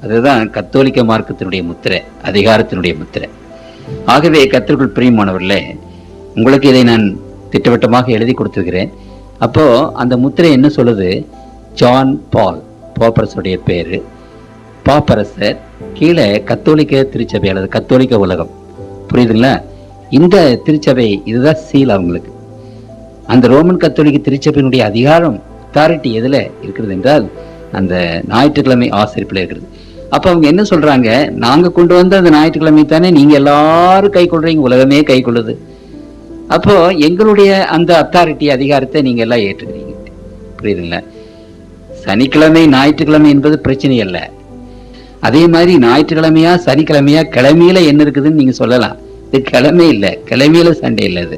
அதுதான் கத்தோலிக்க மார்க்கத்தினுடைய முத்திரை, அதிகாரத்தினுடைய முத்திரை. ஆகவே கர்த்தருக்குள் பிரியமானவர்களே, உங்களுக்கு இதை நான் திட்டவட்டமாக எழுதி கொடுத்திருக்கிறேன். அப்போ அந்த முத்திரை என்ன சொல்லுது? ஜான் பால், பாப்பரசுடைய பேரு, பாப்பரசர், கீழே கத்தோலிக்க திருச்சபை அல்லது கத்தோலிக்க உலகம், புரியுதுங்களா? இந்த திருச்சபை இதுதான் சீல் அவங்களுக்கு. அந்த ரோமன் கத்தோலிக்க திருச்சபையினுடைய அதிகாரம், அத்தாரிட்டி எதுல இருக்கிறது என்றால் அந்த ஞாயிற்றுக்கிழமை ஆசரிப்புல இருக்கிறது. அப்ப அவங்க என்ன சொல்றாங்க? நாங்க கொண்டு வந்த அந்த ஞாயிற்றுக்கிழமை தானே நீங்க எல்லாரும் கை கொள்றீங்க, உலகமே கை கொள்ளுது. அப்போ எங்களுடைய அந்த அத்தாரிட்டி, அதிகாரத்தை நீங்க எல்லாம் ஏற்றுக்கிறீங்க, புரியுதுங்களா? சனிக்கிழமை ஞாயிற்றுக்கிழமை என்பது பிரச்சனை அல்ல. அதே மாதிரி ஞாயிற்றுக்கிழமையா சனிக்கிழமையா, கிழமையில என்ன இருக்குதுன்னு நீங்க சொல்லலாம். இது கிழமை இல்லை, கிழமையில சண்டை இல்லை. இது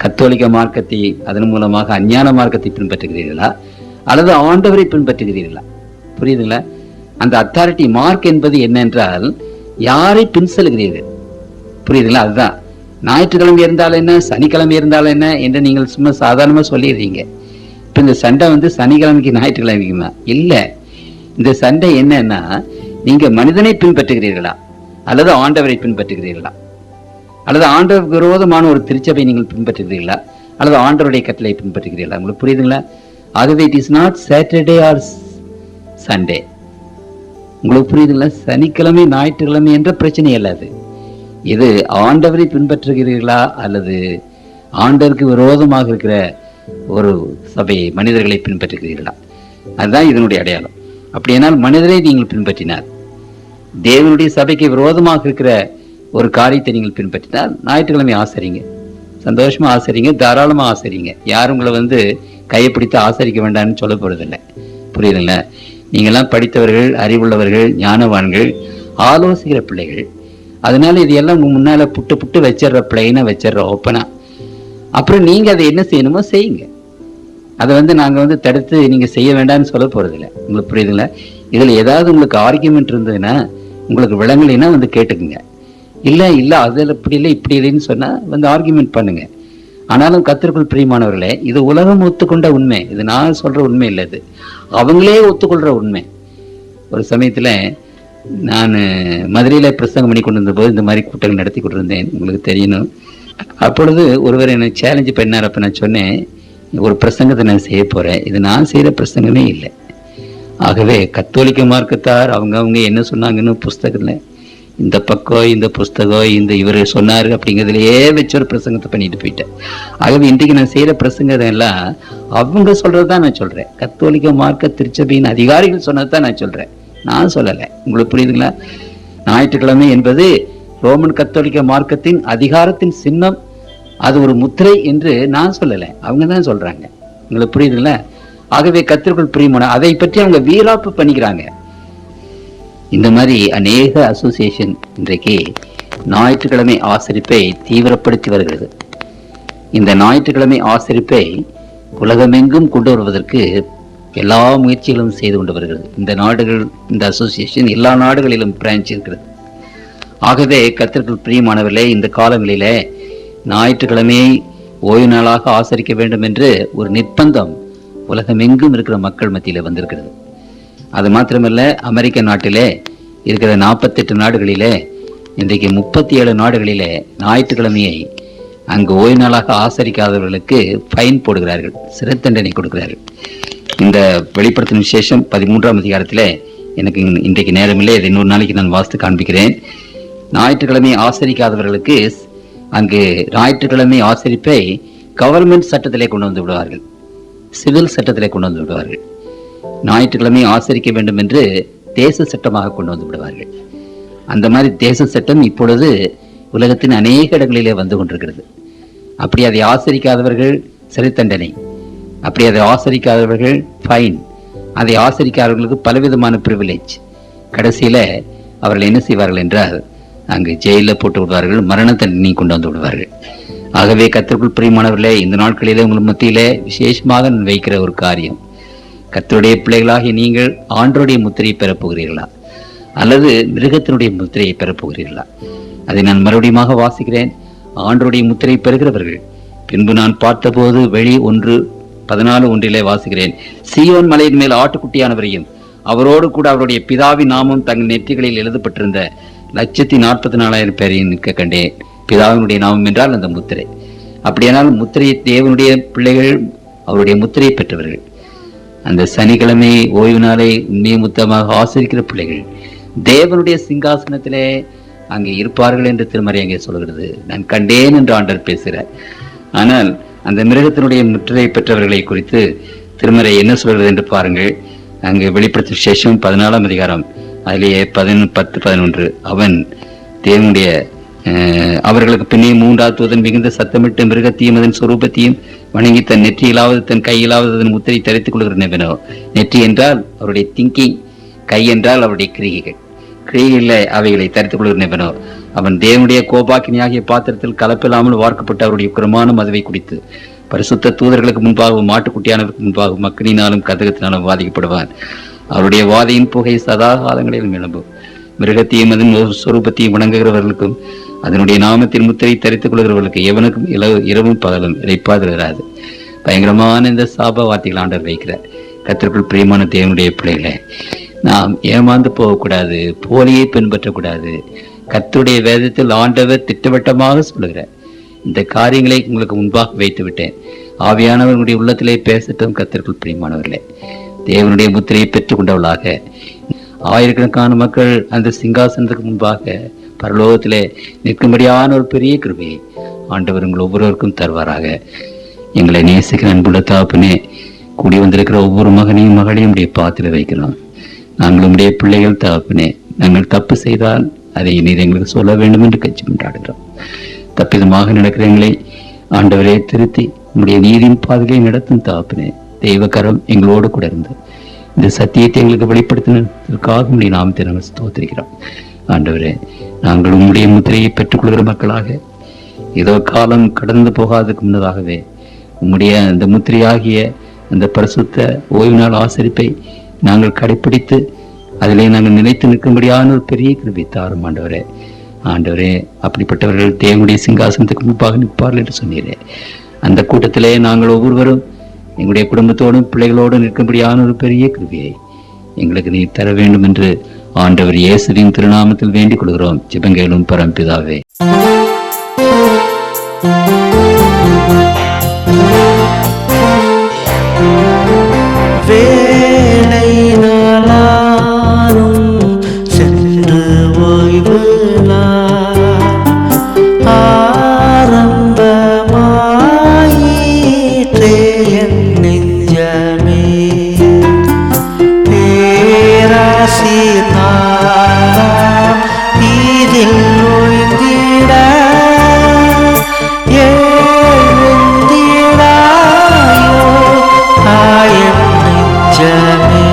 கத்தோலிக்க மார்க்கத்தை, அதன் மூலமாக அஞ்ஞான மார்க்கத்தை பின்பற்றுகிறீர்களா அல்லது ஆண்டவரை பின்பற்றுகிறீர்களா? புரியுதுங்களா? அந்த அத்தாரிட்டி மார்க் என்பது என்னென்றால் யாரை பின் செல்கிறீர்கள், புரியுதுங்களா? அதுதான். ஞாயிற்றுக்கிழமை இருந்தாலும் என்ன, சனிக்கிழமை இருந்தாலும் என்ன என்று நீங்கள் சும்மா சாதாரணமா சொல்லிடுறீங்க. இப்ப இந்த சண்டை சனிக்கிழமைக்கு ஞாயிற்றுக்கிழமைக்குமா? இல்ல. இந்த சண்டை என்னன்னா, நீங்க மனிதனை பின்பற்றுகிறீர்களா அல்லது ஆண்டவரை பின்பற்றுகிறீர்களா, அல்லது ஆண்டவருக்கு விரோதமான ஒரு திருச்சபை நீங்கள் பின்பற்றுகிறீர்களா அல்லது ஆண்டவருடைய கட்டளை பின்பற்றுகிறீர்களா? உங்களுக்கு புரியுதுங்களா? ஆகவே it is not Saturday R Sunday. உங்களுக்கு புரியுதுங்களா? சனிக்கிழமை ஞாயிற்றுக்கிழமை என்ற பிரச்சனை அல்ல. அது இது ஆண்டவரை பின்பற்றுகிறீர்களா அல்லது ஆண்டவருக்கு விரோதமாக இருக்கிற ஒரு சபையை, மனிதர்களை பின்பற்றுகிறீர்களா? அதுதான் இதனுடைய அடையாளம். அப்படியானால் மனிதரை நீங்கள் பின்பற்றினார், தேவனுடைய சபைக்கு விரோதமாக இருக்கிற ஒரு காரியத்தை நீங்கள் பின்பற்றினால் ஞாயிற்றுக்கிழமை ஆசரிங்க, சந்தோஷமா ஆசரிங்க, தாராளமா ஆசரிங்க. யாரும் உங்களை கையை ஆசரிக்க வேண்டாம்னு சொல்ல போறதில்லை, புரியுதுங்களா? நீங்கெல்லாம் படித்தவர்கள், அறிவுள்ளவர்கள், ஞானவான்கள், ஆலோசிக்கிற பிள்ளைகள். அதனால இது எல்லாம் உங்க முன்னால புட்டு வச்சிடற, பிளைனா வச்சிடற, ஓப்பனா. அப்புறம் நீங்க அதை என்ன செய்யணுமோ செய்யுங்க. அதை நாங்க தடுத்து நீங்க செய்ய வேண்டாம்னு சொல்ல போறதில்லை. உங்களுக்கு புரியுதுங்களா? இதுல ஏதாவது உங்களுக்கு ஆர்கியூமெண்ட் இருந்ததுன்னா, உங்களுக்கு விளங்கலைன்னா கேட்டுக்குங்க. இல்ல அதுல இப்படி இல்லை இப்படி இல்லைன்னு சொன்னா ஆர்கியூமெண்ட் பண்ணுங்க. ஆனாலும் கர்த்தருக்குள் பிரியமானவர்களே, இது உலகம் ஒத்துக்கொண்ட உண்மை, இது நான் சொல்ற உண்மை இல்லை, இது அவங்களே ஒத்துக்கொள்ற உண்மை. ஒரு சமயத்துல நான் மதுரையில் பிரசங்கம் பண்ணி கொண்டு இருந்தபோது இந்த மாதிரி கூட்டங்கள் நடத்தி கொண்டிருந்தேன், உங்களுக்கு தெரியணும். அப்பொழுது ஒருவர் என்னை சேலஞ்சு பண்ணார். அப்போ நான் சொன்னேன், ஒரு பிரசங்கத்தை நான் செய்ய போகிறேன், இது நான் செய்கிற பிரசங்கமே இல்லை. ஆகவே கத்தோலிக்க மார்க்கத்தார் அவங்க என்ன சொன்னாங்கன்னு புஸ்தகத்தில் இந்த பக்கம் இந்த புஸ்தகம் இந்த இவர் சொன்னார் அப்படிங்கிறதுலையே வச்சு ஒரு பிரசங்கத்தை பண்ணிட்டு போயிட்டேன். ஆகவே இன்றைக்கு நான் செய்கிற பிரசங்கத்தை எல்லாம் அவங்க சொல்கிறது தான் நான் சொல்கிறேன். கத்தோலிக்க மார்க்க திருச்சபையின் அதிகாரிகள் சொன்னது தான் நான் சொல்கிறேன், நான் சொல்லலை. உங்களுக்கு புரியுதுங்களா? ஞாயிற்றுக்கிழமை என்பது ரோமன் கத்தோலிக்க மார்க்கத்தின் அதிகாரத்தின் சின்னம், அது ஒரு முத்திரை என்று நான் சொல்லலை, அவங்க தான் சொல்றாங்க. உங்களுக்கு புரியுதுங்களா? ஆகவே கர்த்தருக்குள் பிரியமான அதை பற்றி அவங்க வீராப்பு பண்ணிக்கிறாங்க. இந்த மாதிரி அநேக அசோசியேஷன் இன்றைக்கு ஞாயிற்றுக்கிழமை ஆசரிப்பை தீவிரப்படுத்தி வருகிறது. இந்த ஞாயிற்றுக்கிழமை ஆசரிப்பை உலகமெங்கும் கொண்டு வருவதற்கு எல்லா முயற்சிகளும் செய்து கொண்டு வருகிறது. இந்த நாடுகள், இந்த அசோசியேஷன் எல்லா நாடுகளிலும் பிரான்ச் இருக்கிறது. ஆகவே கர்த்தருக்குள் பிரியமானவர்களே, இந்த காலங்களிலே ஞாயிற்றுக்கிழமையை ஓய்வு நாளாக ஆசரிக்க வேண்டும் என்று ஒரு நிர்பந்தம் உலகமெங்கும் இருக்கிற மக்கள் மத்தியில் வந்திருக்கிறது. அது மாத்திரமல்ல, அமெரிக்க நாட்டிலே இருக்கிற 48 நாடுகளிலே இன்றைக்கு 37 நாடுகளிலே ஞாயிற்றுக்கிழமையை அங்கு ஓய்வு நாளாக ஆசரிக்காதவர்களுக்கு ஃபைன் போடுகிறார்கள், சிறை தண்டனை கொடுக்கிறார்கள். இந்த வெளிப்படுத்தும் விசேஷம் 13ஆம் அதிகாரத்தில் எனக்கு இன்றைக்கு நேரமில்லை, இதை இன்னொரு நாளைக்கு நான் வாசித்து காண்பிக்கிறேன். ஞாயிற்றுக்கிழமையை ஆசரிக்காதவர்களுக்கு அங்கு ஞாயிற்றுக்கிழமை ஆசரிப்பை கவர்மெண்ட் சட்டத்திலே கொண்டு வந்து விடுவார்கள், சிவில் சட்டத்திலே கொண்டு வந்து விடுவார்கள். ஞாயிற்றுக்கிழமை ஆசரிக்க வேண்டும் என்று தேச சட்டமாக கொண்டு வந்து விடுவார்கள். அந்த மாதிரி தேச சட்டம் இப்பொழுது உலகத்தின் அநேக இடங்களிலே வந்து கொண்டிருக்கிறது. அப்படி அதை ஆசரிக்காதவர்கள் சிறை தண்டனை, அப்படி அதை ஆசரிக்காதவர்கள் ஃபைன், அதை ஆசரிக்காதவர்களுக்கு பலவிதமான பிரிவிலேஜ். கடைசியில அவர்கள் என்ன செய்வார்கள் என்றால் அங்கு ஜெயிலில் போட்டு விடுவார்கள், மரண தண்டனை கொண்டு வந்து விடுவார்கள். ஆகவே கர்த்தருக்குள் பிரியமானவர்களே, இந்த நாட்களிலே உங்கள் மத்தியிலே விசேஷமாக நான் வைக்கிற ஒரு காரியம், கர்த்தருடைய பிள்ளைகளாகிய நீங்கள் ஆண்டருடைய முத்திரையை பெறப்போகிறீர்களா அல்லது மிருகத்தினுடைய முத்திரையை பெறப்போகிறீர்களா? அதை நான் மறுபடியும் வாசிக்கிறேன். ஆண்டருடைய முத்திரை பெறுகிறவர்கள், பின்பு நான் பார்த்தபோது வெளி 1:14 வாசிக்கிறேன், சீயோன் மலையின் மேல் ஆட்டுக்குட்டியானவரையும் அவரோடு கூட அவருடைய பிதாவின் நாமம் தங்கள் நெற்றிகளில் எழுதப்பட்டிருந்த 144,000 பேரையும் நிற்க கண்டேன். பிதாவினுடைய நாமம் என்றால் அந்த முத்திரை. அப்படியானால் முத்திரையை தேவனுடைய பிள்ளைகள், அவருடைய முத்திரையை பெற்றவர்கள், அந்த சனிக்கிழமை ஓய்வு நாளை நியமித்தமாக ஆசரிக்கிற பிள்ளைகள் தேவனுடைய சிங்காசனத்திலே அங்கே இருப்பார்கள் என்று திருமறை அங்கே சொல்கிறது. நான் கண்டேன் என்று ஆண்டவர் பேசுகிறார். ஆனால் அந்த மிருகத்தினுடைய முத்திரை பெற்றவர்களை குறித்து திருமறை என்ன சொல்கிறது என்று பாருங்கள். அங்கு வெளிப்படுத்தும் விசேஷம் 14ஆம் அதிகாரம் அதிலேயே 10-11 அவன் தேவனுடைய அவர்களுக்கு பின்னே 3ஆவது தூதன் மிகுந்த சத்தமிட்டு மிருகத்தையும் அதன் சொரூபத்தையும் வணங்கி தன் நெற்றியிலாவது தன் கையிலாவது அதன் முத்திரை தரித்துக் கொள்கிறனோ. நெற்றி என்றால் அவருடைய திங்கிங், கை என்றால் அவருடைய கிரிகைகள், கிரிகைகளில் அவைகளை தரித்துக் கொள்கிறனோ. அவன் தேவனுடைய கோபாக்கினியாகிய பாத்திரத்தில் கலப்பில்லாமல் வார்க்கப்பட்ட அவருடைய உக்கிரமான மதுவை குடித்து பரிசுத்த தூதர்களுக்கு முன்பாகவும் மாட்டுக்குட்டியானவருக்கு முன்பாகவும் மக்களினாலும் கதகத்தினாலும் வாதிக்கப்படுவான். அவருடைய வாதையின் புகை சதா காலங்களிலும் எழும்பும். மிருகத்தையும் அதன் சொரூபத்தையும் வணங்குகிறவர்களுக்கும் அதனுடைய நாமத்தின் முத்திரை தரித்துக் கொள்கிறவர்களுக்கு எவனுக்கும் இரவும் பகலும் இறைப்பாதிராது. பயங்கரமான இந்த சாப வார்த்தைகள் ஆண்டவர் வைக்கிறார். கர்த்தருக்குள் பிரியமான தேவனுடைய பிள்ளைகளை, நாம் ஏமாந்து போகக்கூடாது, போலியை பின்பற்றக்கூடாது. கர்த்தருடைய வேதத்தில் ஆண்டவர் திட்டவட்டமாக சொல்லுகிறார். இந்த காரியங்களை உங்களுக்கு முன்பாக வைத்து விட்டேன். ஆவியானவர்களுடைய உள்ளத்திலே பேசட்டும். கர்த்தருக்குள் பிரியமானவர்களே, தேவனுடைய முத்திரையை பெற்றுக் கொண்டவர்களாக ஆயிரக்கணக்கான மக்கள் அந்த சிங்காசனத்துக்கு முன்பாக பரலோகத்திலே நிற்கும்படியான ஒரு பெரிய கிருபையை ஆண்டவர் உங்கள் ஒவ்வொருவருக்கும் தருவாராக. எங்களை நேசிக்கிற அன்புள்ள தகப்பனே, கூடி வந்திருக்கிற ஒவ்வொரு மகனையும் மகளையும் உடைய பாத்திர வைக்கிறோம். நாங்கள் உடைய பிள்ளைகள் தகப்பனே, நாங்கள் தப்பு செய்தால் அதை நீர் எங்களுக்கு சொல்ல வேண்டும் என்று கட்சி கொண்டாடுகிறோம். தப்பிதமாக நடக்கிற எங்களை ஆண்டவரே திருத்தி உடைய நீதியின் பாதையை நடத்தும் தகப்பனே. தெய்வக்கரம் எங்களோடு கூட இருந்து இந்த சத்தியத்தை எங்களுக்கு வெளிப்படுத்தினதற்காக உடைய நாமத்தை நாங்கள் ஸ்தோத்திரிக்கிறோம். ஆண்டவரே, நாங்கள் உங்களுடைய முத்திரையை பெற்றுக்கொள்கிற மக்களாக ஏதோ காலம் கடந்து போகாததுக்கு முன்னதாகவே உம்முடைய அந்த முத்திரையாகிய அந்த பரிசுத்த ஓய்வு நாள் ஆசரிப்பை நாங்கள் கடைப்பிடித்து அதிலே நாங்கள் நிலைத்து நிற்கும்படியான ஒரு பெரிய கிருபை தாரும் ஆண்டவரே. ஆண்டவரே, அப்படிப்பட்டவர்கள் தேவனுடைய சிங்காசனத்துக்கு முன்பாக நிற்பார்கள் என்று சொன்னீரே. அந்த கூட்டத்திலே நாங்கள் ஒவ்வொருவரும் எங்களுடைய குடும்பத்தோடும் பிள்ளைகளோடும் நிற்கும்படியான ஒரு பெரிய கிருபையை எங்களுக்கு நீர் தர வேண்டும் என்று ஆண்டவர் இயேசுவின் திருநாமத்தில் வேண்டிக் கொள்கிறோம். ஜெபங்கேளும் பரம்பிதாவே. வேலை நாளாரும் சென்று ஓய்வு ஆரம்பமாயிற்றே என் நெஞ்சமே. பேராசி நாளாம் இதில் ஓய்ந்திட எழுந்திடாயோ ஆயன் நெஞ்சமே.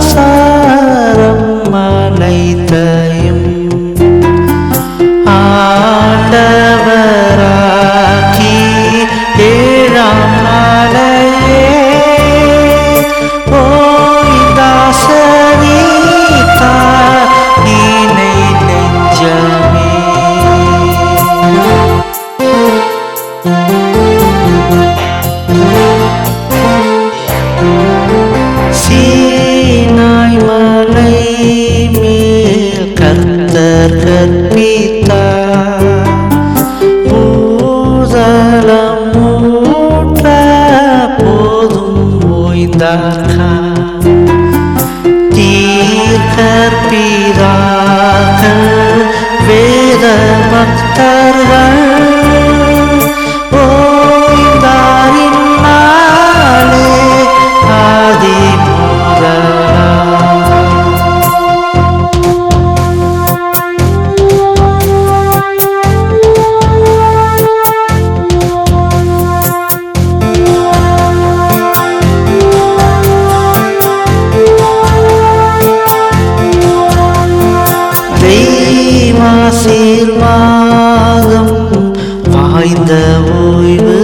சராசரம் மலைத்தையும் ஆண்டவராக்கி ஏழாம் நாளையே ஓய்ந்தாசனித்தார் இணை நெஞ்சமே. சீனாய் மலை மேல் கர்த்தர் கற்பித்தார் பூதலம் மூற்ற போதும் ஓய்ந்தார்கள் தீர்க்கற்பிதார்கள் வேத பக்தர்கள் ஓய்ந்தாரின் நாளே ஆதி முதலா. தெய்வாசீர்வாதம் வாய்ந்த ஓய்வு